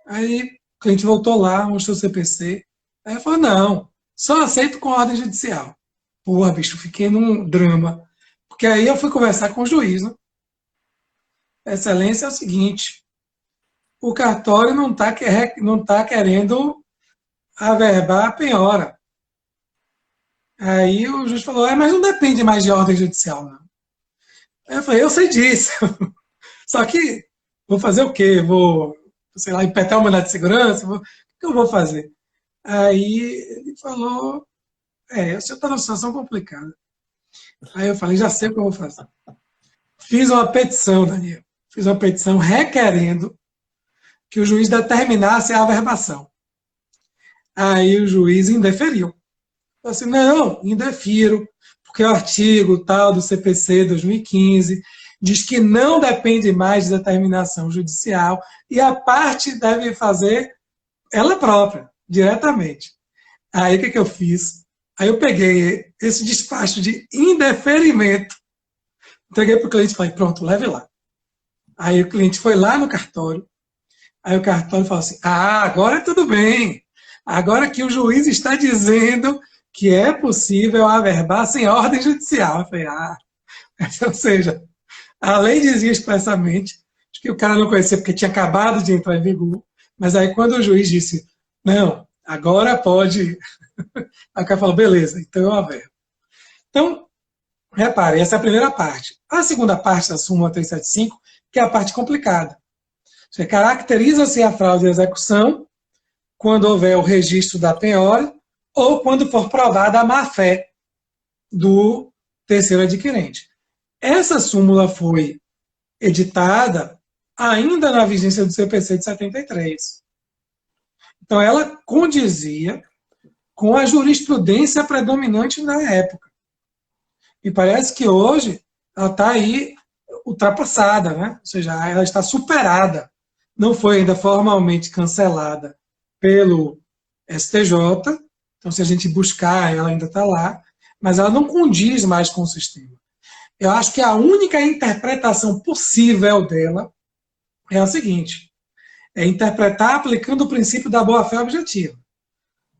Aí o cliente voltou lá, mostrou o CPC. Aí eu falei, não, só aceito com ordem judicial. Porra, bicho, fiquei num drama. Porque aí eu fui conversar com o juiz, né? Excelência é o seguinte, o cartório não tá querendo averbar a penhora. Aí o juiz falou, mas não depende mais de ordem judicial, não. Aí eu falei, eu sei disso. Só que vou fazer o quê? Vou, sei lá, impetrar o mandado de segurança? O que eu vou fazer? Aí ele falou, o senhor está numa situação complicada. Aí eu falei, já sei o que eu vou fazer. Fiz uma petição, Daniel. Fiz uma petição requerendo que o juiz determinasse a averbação. Aí o juiz indeferiu. Falei assim, não, indefiro, porque o artigo tal do CPC 2015 diz que não depende mais de determinação judicial e a parte deve fazer ela própria, diretamente. Aí o que eu fiz? Aí eu peguei esse despacho de indeferimento, entreguei para o cliente e falei, pronto, leve lá. Aí o cliente foi lá no cartório, aí o cartório falou assim, agora tudo bem, agora que o juiz está dizendo que é possível averbar sem ordem judicial. Eu falei, ou seja, a lei dizia expressamente que o cara não conhecia porque tinha acabado de entrar em vigor, mas aí quando o juiz disse, não, agora pode, aí o cara falou, beleza, então eu averbo. Então, repare, essa é a primeira parte. A segunda parte da súmula 375, que é a parte complicada. Você caracteriza-se a fraude de execução quando houver o registro da penhora ou quando for provada a má-fé do terceiro adquirente. Essa súmula foi editada ainda na vigência do CPC de 73. Então, ela condizia com a jurisprudência predominante na época. E parece que hoje ela está aí ultrapassada, né? Ou seja, ela está superada. Não foi ainda formalmente cancelada pelo STJ, então se a gente buscar, ela ainda está lá, mas ela não condiz mais com o sistema. Eu acho que a única interpretação possível dela é a seguinte, é interpretar aplicando o princípio da boa-fé objetiva. Ou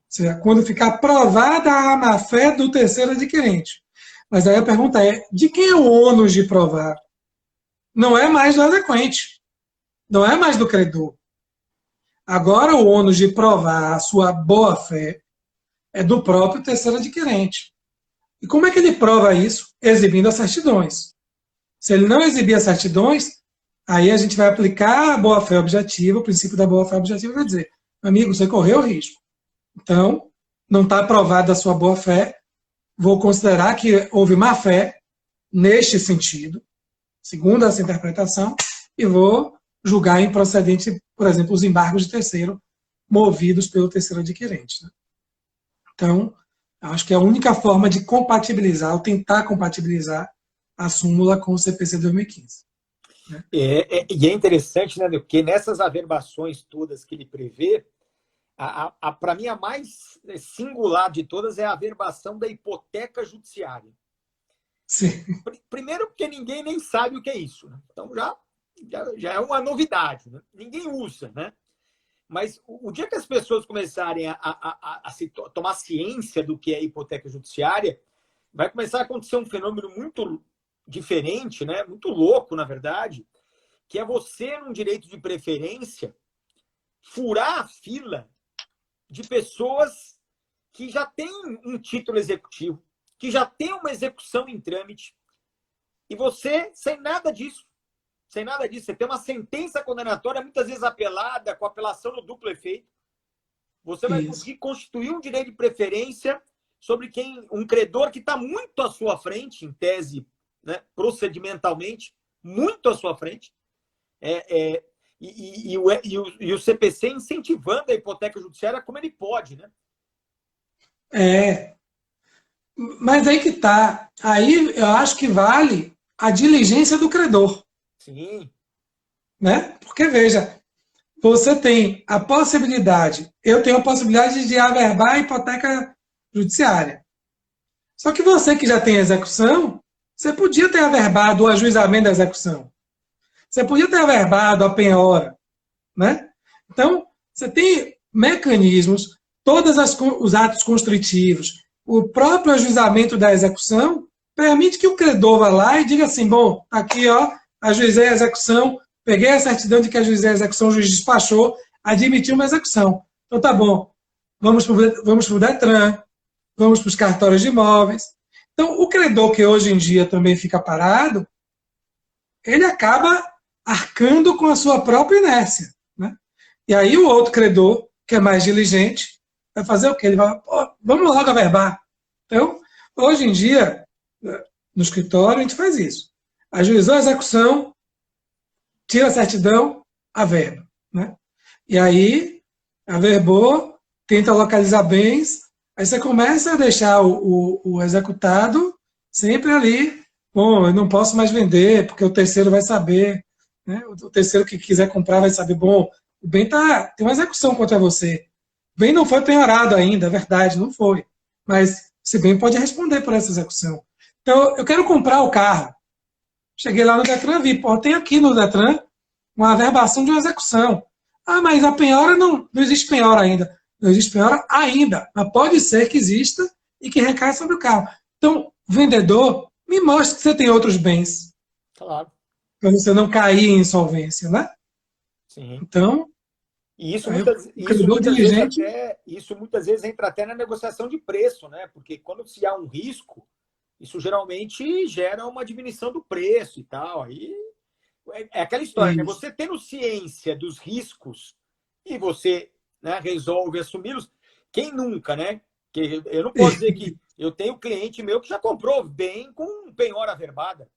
seja, quando ficar provada a má-fé do terceiro adquirente. Mas aí a pergunta é, de quem é o ônus de provar? Não é mais do exequente, não é mais do credor. Agora o ônus de provar a sua boa-fé é do próprio terceiro adquirente. E como é que ele prova isso? Exibindo as certidões. Se ele não exibir as certidões, aí a gente vai aplicar a boa-fé objetiva, o princípio da boa-fé objetiva, e vai dizer, amigo, você correu risco. Então, não está aprovada a sua boa-fé, vou considerar que houve má-fé neste sentido, segundo essa interpretação, e vou julgar improcedente, por exemplo, os embargos de terceiro movidos pelo terceiro adquirente. Né? Então, acho que é a única forma de compatibilizar, ou tentar compatibilizar a súmula com o CPC 2015. Né? E é interessante, né, porque nessas averbações todas que ele prevê, para mim a mais singular de todas é a averbação da hipoteca judiciária. Sim. Primeiro porque ninguém nem sabe o que é isso. Né? Então já é uma novidade. Né? Ninguém usa, né? Mas o dia que as pessoas começarem a tomar ciência do que é hipoteca judiciária, vai começar a acontecer um fenômeno muito diferente, né? Muito louco, na verdade, que é você, num direito de preferência, furar a fila de pessoas que já têm um título executivo, que já têm uma execução em trâmite, e você, sem nada disso, você tem uma sentença condenatória, muitas vezes apelada, com apelação no duplo efeito, você vai conseguir constituir um direito de preferência sobre um credor que está muito à sua frente, em tese, né, procedimentalmente, muito à sua frente, e o CPC incentivando a hipoteca judiciária como ele pode, né? Mas aí que está. Aí eu acho que vale a diligência do credor. Sim. Né? Porque, veja, você tem a possibilidade, eu tenho a possibilidade de averbar a hipoteca judiciária. Só que você que já tem execução, você podia ter averbado o ajuizamento da execução. Você podia ter averbado a penhora, né? Então, você tem mecanismos, todos os atos constritivos, o próprio ajuizamento da execução, permite que o credor vá lá e diga assim, bom, aqui, ó, ajuizei a execução, peguei a certidão de que ajuizei a execução, o juiz despachou, admitiu uma execução. Então, tá bom, vamos para o Detran, vamos para os cartórios de imóveis. Então, o credor que hoje em dia também fica parado, ele acaba arcando com a sua própria inércia, né? E aí o outro credor, que é mais diligente, vai fazer o quê? Ele vai, vamos logo averbar. Então, hoje em dia, no escritório, a gente faz isso. Ajuizou a execução, tira a certidão, averba, né? E aí, averbou, tenta localizar bens, aí você começa a deixar o executado sempre ali, bom, eu não posso mais vender, porque o terceiro vai saber, né? O terceiro que quiser comprar vai saber, bom, o bem tem uma execução contra você. O bem não foi penhorado ainda, é verdade, não foi. Mas esse bem pode responder por essa execução. Então, eu quero comprar o carro. Cheguei lá no Detran, vi, pô, tem aqui no Detran uma averbação de uma execução. Ah, mas a penhora não existe penhora ainda. Não existe penhora ainda, mas pode ser que exista e que recaia sobre o carro. Então, vendedor, me mostre que você tem outros bens. Claro. Para você não cair em insolvência, né? Sim. Então, E isso muitas vezes entra até na negociação de preço, né? Porque quando se há um risco, isso geralmente gera uma diminuição do preço e tal. Aí é aquela história, né? Você tendo ciência dos riscos e você, né, resolve assumi-los, quem nunca, né? Que eu não posso dizer que eu tenho cliente meu que já comprou bem com penhora averbada.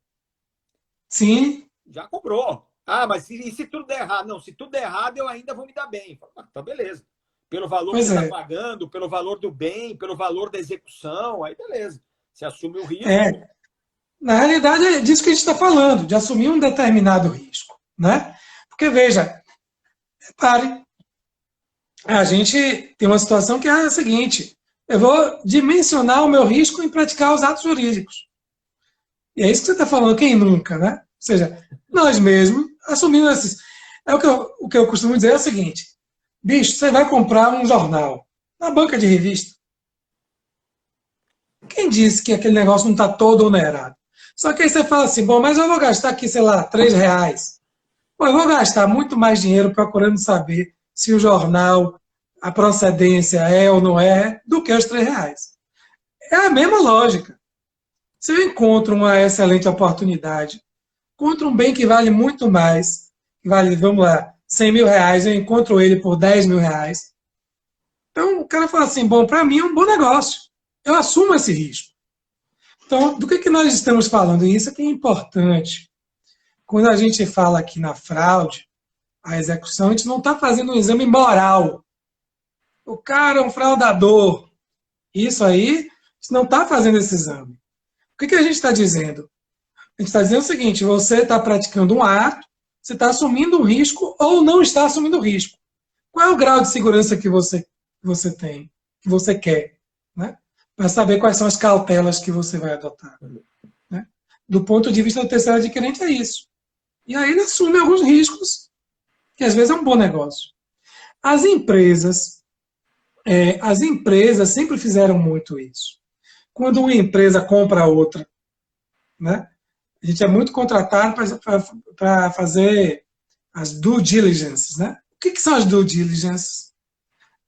Sim. Já comprou. Ah, mas e se tudo der errado? Não, se tudo der errado, eu ainda vou me dar bem. Então, beleza. Pelo valor que você está pagando, pelo valor do bem, pelo valor da execução, aí beleza. Você assume o risco. Na realidade, é disso que a gente está falando, de assumir um determinado risco, né? Porque, veja, repare, a gente tem uma situação que é a seguinte, eu vou dimensionar o meu risco em praticar os atos jurídicos. E é isso que você está falando, quem nunca, né? Ou seja, nós mesmos assumimos esses... o que eu costumo dizer é o seguinte, bicho, você vai comprar um jornal na banca de revista. Quem disse que aquele negócio não está todo onerado? Só que aí você fala assim, bom, mas eu vou gastar aqui, sei lá, R$3. Bom, eu vou gastar muito mais dinheiro procurando saber se o jornal, a procedência é ou não é, do que os R$3. É a mesma lógica. Se eu encontro uma excelente oportunidade, encontro um bem que vale muito mais, que vale, vamos lá, R$100.000, eu encontro ele por R$10.000. Então o cara fala assim, bom, para mim é um bom negócio. Eu assumo esse risco. Então, do que nós estamos falando? Isso aqui é importante. Quando a gente fala aqui na fraude, a execução, a gente não está fazendo um exame moral. O cara é um fraudador. Isso aí, a gente não está fazendo esse exame. O que a gente está dizendo? A gente está dizendo o seguinte, você está praticando um ato, você está assumindo um risco ou não está assumindo risco. Qual é o grau de segurança que você tem, que você quer, né? Para saber quais são as cautelas que você vai adotar. Né? Do ponto de vista do terceiro adquirente, é isso. E aí ele assume alguns riscos, que às vezes é um bom negócio. As empresas sempre fizeram muito isso. Quando uma empresa compra outra, né? A gente é muito contratado para fazer as due diligences. Né? O que são as due diligences?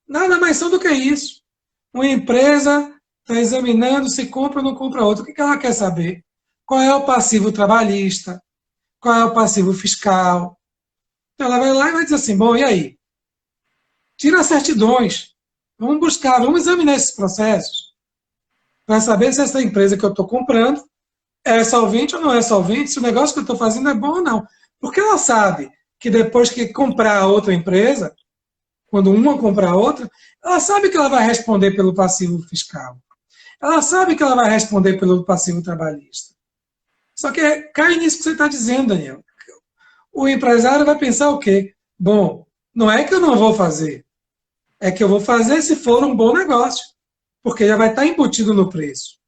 Nada mais são do que isso. Uma empresa está examinando se compra ou não compra outra. O que ela quer saber? Qual é o passivo trabalhista? Qual é o passivo fiscal? Então ela vai lá e vai dizer assim, bom, e aí? Tira as certidões. Vamos buscar, vamos examinar esses processos para saber se essa empresa que eu estou comprando é solvente ou não é solvente, se o negócio que eu estou fazendo é bom ou não. Porque ela sabe que depois que comprar a outra empresa, quando uma comprar a outra, ela sabe que ela vai responder pelo passivo fiscal. Ela sabe que ela vai responder pelo passivo trabalhista. Só que cai nisso que você está dizendo, Daniel. O empresário vai pensar o quê? Bom, Não é que eu não vou fazer, é que eu vou fazer se for um bom negócio, porque já vai estar embutido no preço.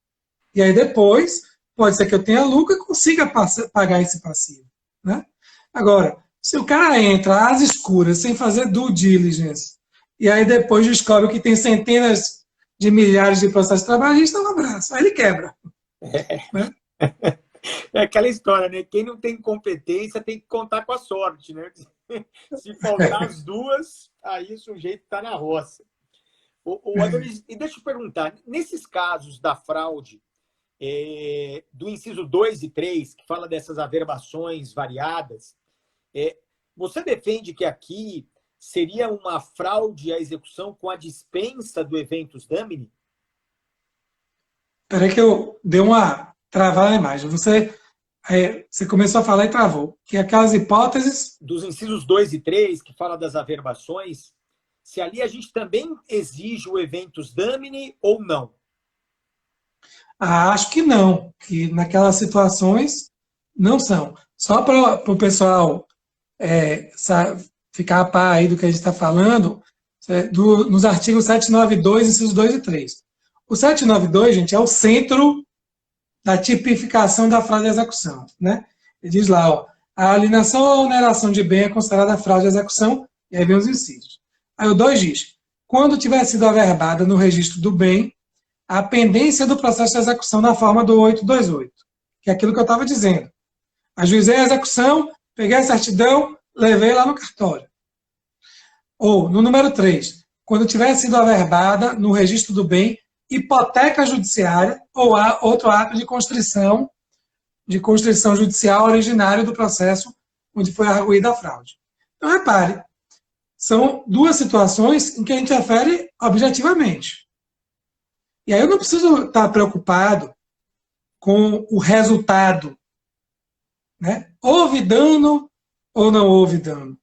E aí depois, pode ser que eu tenha lucro e consiga pagar esse passivo. Né? Agora, se o cara entra às escuras, sem fazer due diligence, e aí depois descobre que tem centenas de milhares de processos trabalhistas, um abraço. Aí ele quebra. Né? É aquela história, né? Quem não tem competência tem que contar com a sorte, né? Se faltar as duas, aí o sujeito está na roça. O Adonis, e deixa eu perguntar, nesses casos da fraude, do inciso 2 e 3, que fala dessas averbações variadas, você defende que aqui seria uma fraude à execução com a dispensa do eventus damini? Espera aí que eu dei uma travada na imagem. Você começou a falar e travou. Que aquelas hipóteses... Dos incisos 2 e 3, que fala das averbações, se ali a gente também exige o eventus damini ou não? Acho que não, que naquelas situações não são. Só para o pessoal ficar a par aí do que a gente está falando, nos artigos 792, incisos 2 e 3. O 792, gente, é o centro da tipificação da fraude de execução. Né? Ele diz lá, ó, a alienação ou oneração de bem é considerada fraude de execução, e aí vem os incisos. Aí o 2 diz, quando tiver sido averbada no registro do bem, a pendência do processo de execução na forma do 828, que é aquilo que eu estava dizendo. Ajuizei a execução, peguei a certidão, levei lá no cartório. Ou, no número 3, quando tiver sido averbada no registro do bem, hipoteca judiciária ou outro ato de constrição judicial originário do processo onde foi arguída a fraude. Então, repare, são duas situações em que a gente refere objetivamente. E aí eu não preciso estar preocupado com o resultado. Né? Houve dano ou não houve dano?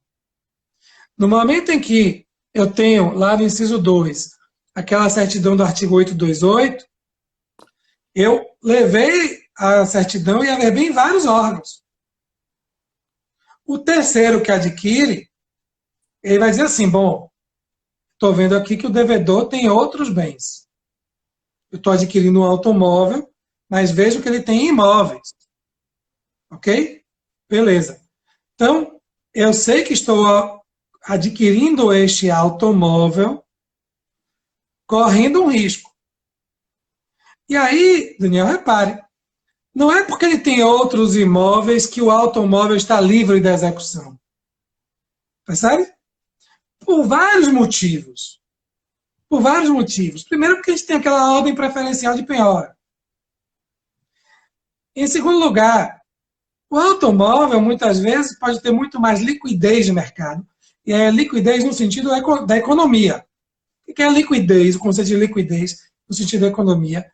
No momento em que eu tenho, lá no inciso 2, aquela certidão do artigo 828, eu levei a certidão e averbei em vários órgãos. O terceiro que adquire, ele vai dizer assim, bom, estou vendo aqui que o devedor tem outros bens. Eu estou adquirindo um automóvel, mas vejo que ele tem imóveis. Ok? Beleza. Então, eu sei que estou adquirindo este automóvel correndo um risco. E aí, Daniel, repare, não é porque ele tem outros imóveis que o automóvel está livre da execução. Percebe? Por vários motivos. Por vários motivos. Primeiro, porque a gente tem aquela ordem preferencial de penhora. Em segundo lugar, o automóvel, muitas vezes, pode ter muito mais liquidez de mercado. E é liquidez no sentido da economia. O que é liquidez? O conceito de liquidez, no sentido da economia,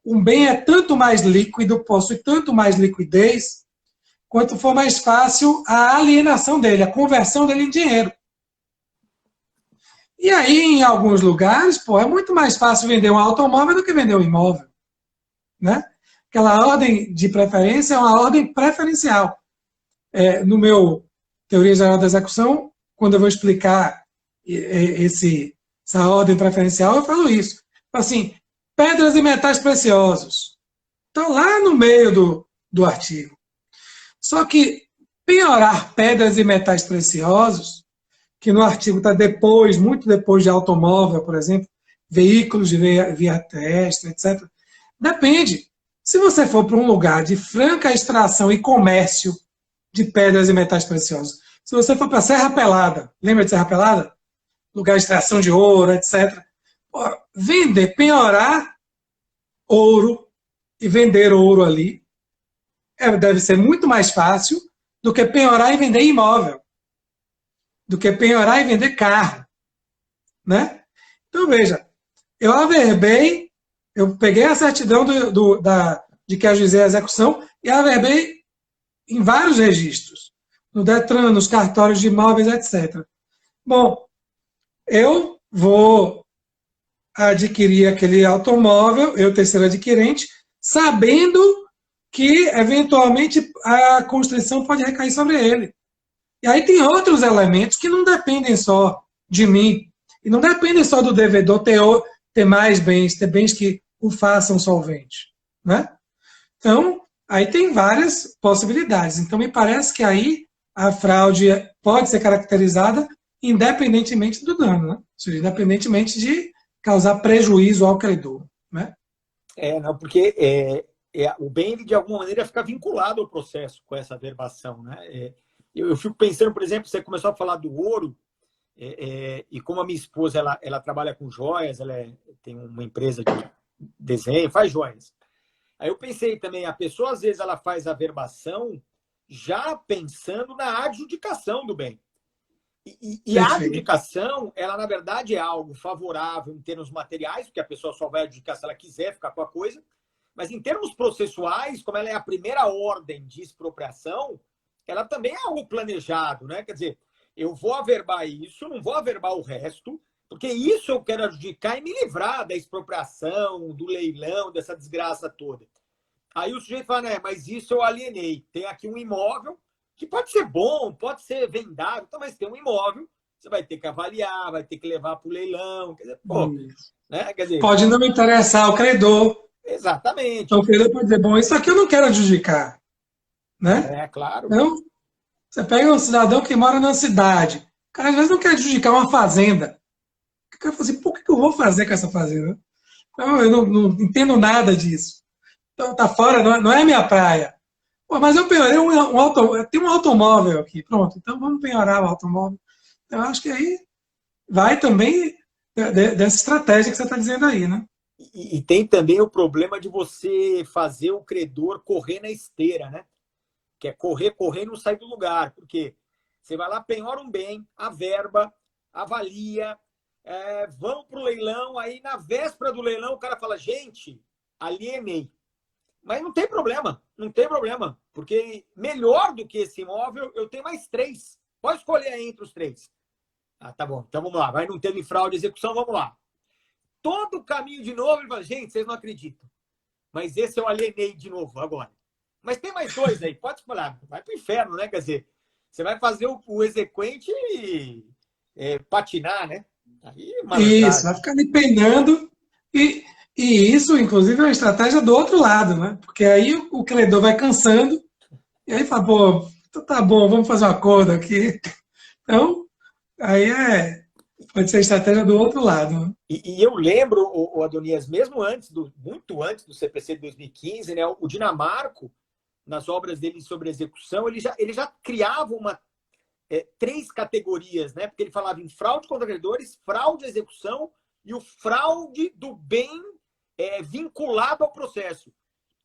um bem é tanto mais líquido, possui tanto mais liquidez, quanto for mais fácil a alienação dele, a conversão dele em dinheiro. E aí, em alguns lugares, é muito mais fácil vender um automóvel do que vender um imóvel. Né? Aquela ordem de preferência é uma ordem preferencial. No meu Teoria Geral da Execução, quando eu vou explicar essa ordem preferencial, eu falo isso. Assim, pedras e metais preciosos. Estão lá no meio do artigo. Só que penhorar pedras e metais preciosos, que no artigo está depois, muito depois de automóvel, por exemplo, veículos de via terrestre, etc. Depende. Se você for para um lugar de franca extração e comércio de pedras e metais preciosos, se você for para Serra Pelada, lembra de Serra Pelada? Lugar de extração de ouro, etc. Vender, penhorar ouro e vender ouro ali deve ser muito mais fácil do que penhorar e vender imóvel, do que penhorar e vender carro. Né? Então, veja, eu averbei, eu peguei a certidão de que ajuizei a execução e averbei em vários registros, no Detran, nos cartórios de imóveis, etc. Bom, eu vou adquirir aquele automóvel, eu, terceiro adquirente, sabendo que, eventualmente, a constrição pode recair sobre ele. E aí tem outros elementos que não dependem só de mim, e não dependem só do devedor ter mais bens, ter bens que o façam solvente, né? Então, aí tem várias possibilidades. Então, me parece que aí a fraude pode ser caracterizada independentemente do dano, né? Ou seja, independentemente de causar prejuízo ao credor, né? Não, porque o bem, ele, de alguma maneira, fica vinculado ao processo com essa averbação, né? Eu fico pensando, por exemplo, você começou a falar do ouro, e como a minha esposa ela trabalha com joias, ela tem uma empresa de desenho, faz joias. Aí eu pensei também, a pessoa às vezes ela faz a averbação já pensando na adjudicação do bem. E a adjudicação, ela na verdade é algo favorável em termos materiais, porque a pessoa só vai adjudicar se ela quiser ficar com a coisa, mas em termos processuais, como ela é a primeira ordem de expropriação, ela também é algo planejado, né? Quer dizer, eu vou averbar isso, não vou averbar o resto, porque isso eu quero adjudicar e me livrar da expropriação, do leilão, dessa desgraça toda. Aí o sujeito fala, né, mas isso eu alienei. Tem aqui um imóvel que pode ser bom, pode ser vendável, então, mas tem um imóvel, você vai ter que avaliar, vai ter que levar para o leilão. Quer dizer, né? Quer dizer, pode não interessar ao credor. Exatamente. Então o credor pode dizer, bom, isso aqui eu não quero adjudicar. Né? Claro. Então, você pega um cidadão que mora na cidade, o cara às vezes não quer adjudicar uma fazenda. O cara fala assim, por que eu vou fazer com essa fazenda? Então, eu não entendo nada disso. Então tá fora, não é minha praia. Pô, mas eu penhorei tem um automóvel aqui, pronto, então vamos penhorar o automóvel. Então, eu acho que aí vai também dessa estratégia que você está dizendo aí, né? E tem também o problema de você fazer o credor correr na esteira, né? Que é correr e não sair do lugar. Porque você vai lá, penhora um bem, averba, avalia, vão para o leilão, aí na véspera do leilão o cara fala, gente, alienei. Mas não tem problema, porque melhor do que esse imóvel, eu tenho mais 3. Pode escolher aí entre os 3. Tá bom, então vamos lá, vai não ter fraude de execução, vamos lá. Todo o caminho de novo, ele fala, gente, vocês não acreditam, mas esse eu alienei de novo agora. Mas tem mais 2 aí, pode escolher, vai pro inferno, né? Quer dizer, você vai fazer o exequente patinar, né? Aí, isso, vai ficar ali penando e isso, inclusive, é uma estratégia do outro lado, né? Porque aí o credor vai cansando e aí fala, pô, então tá bom, vamos fazer um acordo aqui. Então, aí pode ser a estratégia do outro lado. Né? E eu lembro, o Adonias, mesmo muito antes do CPC de 2015, né, o Dinamarco, nas obras dele sobre execução, ele já criava 3 categorias, né? Porque ele falava em fraude contra credores, fraude à execução e o fraude do bem vinculado ao processo.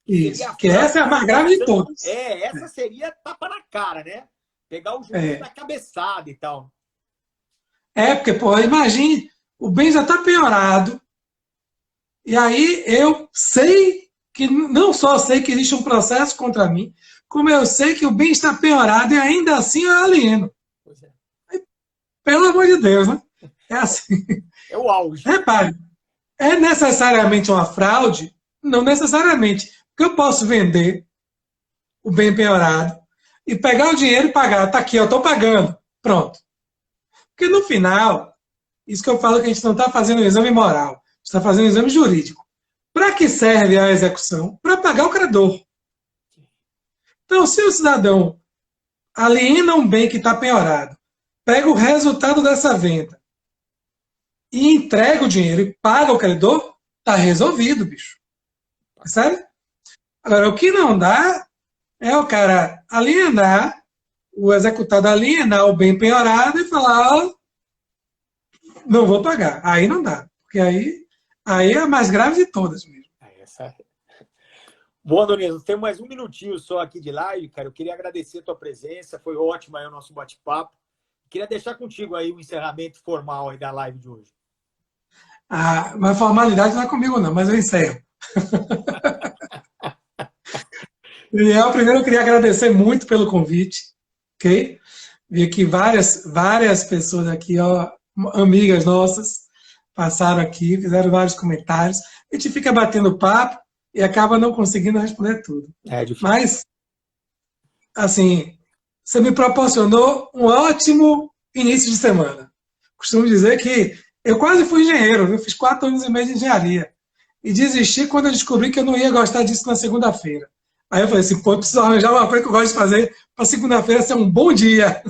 Isso, que essa é a mais grave de todas. Essa seria tapa na cara, né? Pegar o juiz na cabeçada e tal. Porque, pô, imagine, o bem já está penhorado, e aí eu sei que, não só sei que existe um processo contra mim, como eu sei que o bem está penhorado e ainda assim eu alieno. Pois é. Aí, pelo amor de Deus, né? É assim. É o auge. Repare, é necessariamente uma fraude? Não necessariamente. Porque eu posso vender o bem penhorado e pegar o dinheiro e pagar. Tá aqui, eu estou pagando. Pronto. Porque no final, isso que eu falo que a gente não está fazendo um exame moral, a gente está fazendo um exame jurídico. Para que serve a execução? Para pagar o credor. Então, se o cidadão aliena um bem que está penhorado, pega o resultado dessa venda e entrega o dinheiro e paga o credor, está resolvido, bicho. Percebe? Agora, o que não dá é o cara alienar, o executado alienar o bem penhorado e falar, não vou pagar. Aí não dá. Porque aí é a mais grave de todas mesmo. Bom, Adonias, nós temos mais um minutinho só aqui de live, cara. Eu queria agradecer a tua presença, foi ótimo aí o nosso bate-papo. Queria deixar contigo aí o encerramento formal aí da live de hoje. Mas formalidade não é comigo não, mas eu encerro. Primeiro eu queria agradecer muito pelo convite, ok? Vi que várias pessoas aqui, ó, amigas nossas, passaram aqui, fizeram vários comentários. A gente fica batendo papo e acaba não conseguindo responder tudo. É difícil. Mas, assim, você me proporcionou um ótimo início de semana. Costumo dizer que eu quase fui engenheiro, eu fiz 4 anos e meio de engenharia. E desisti quando eu descobri que eu não ia gostar disso na segunda-feira. Aí eu falei assim, pô, eu preciso arranjar uma coisa que eu gosto de fazer para segunda-feira ser um bom dia.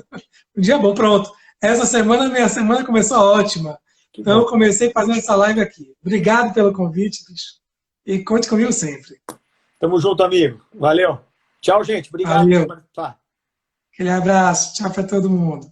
Um dia bom, pronto. Essa semana, minha semana começou ótima. Então eu comecei fazendo essa live aqui. Obrigado pelo convite, bicho. E conte comigo sempre. Tamo junto, amigo. Valeu. Tchau, gente. Obrigado. Valeu. Aquele abraço. Tchau para todo mundo.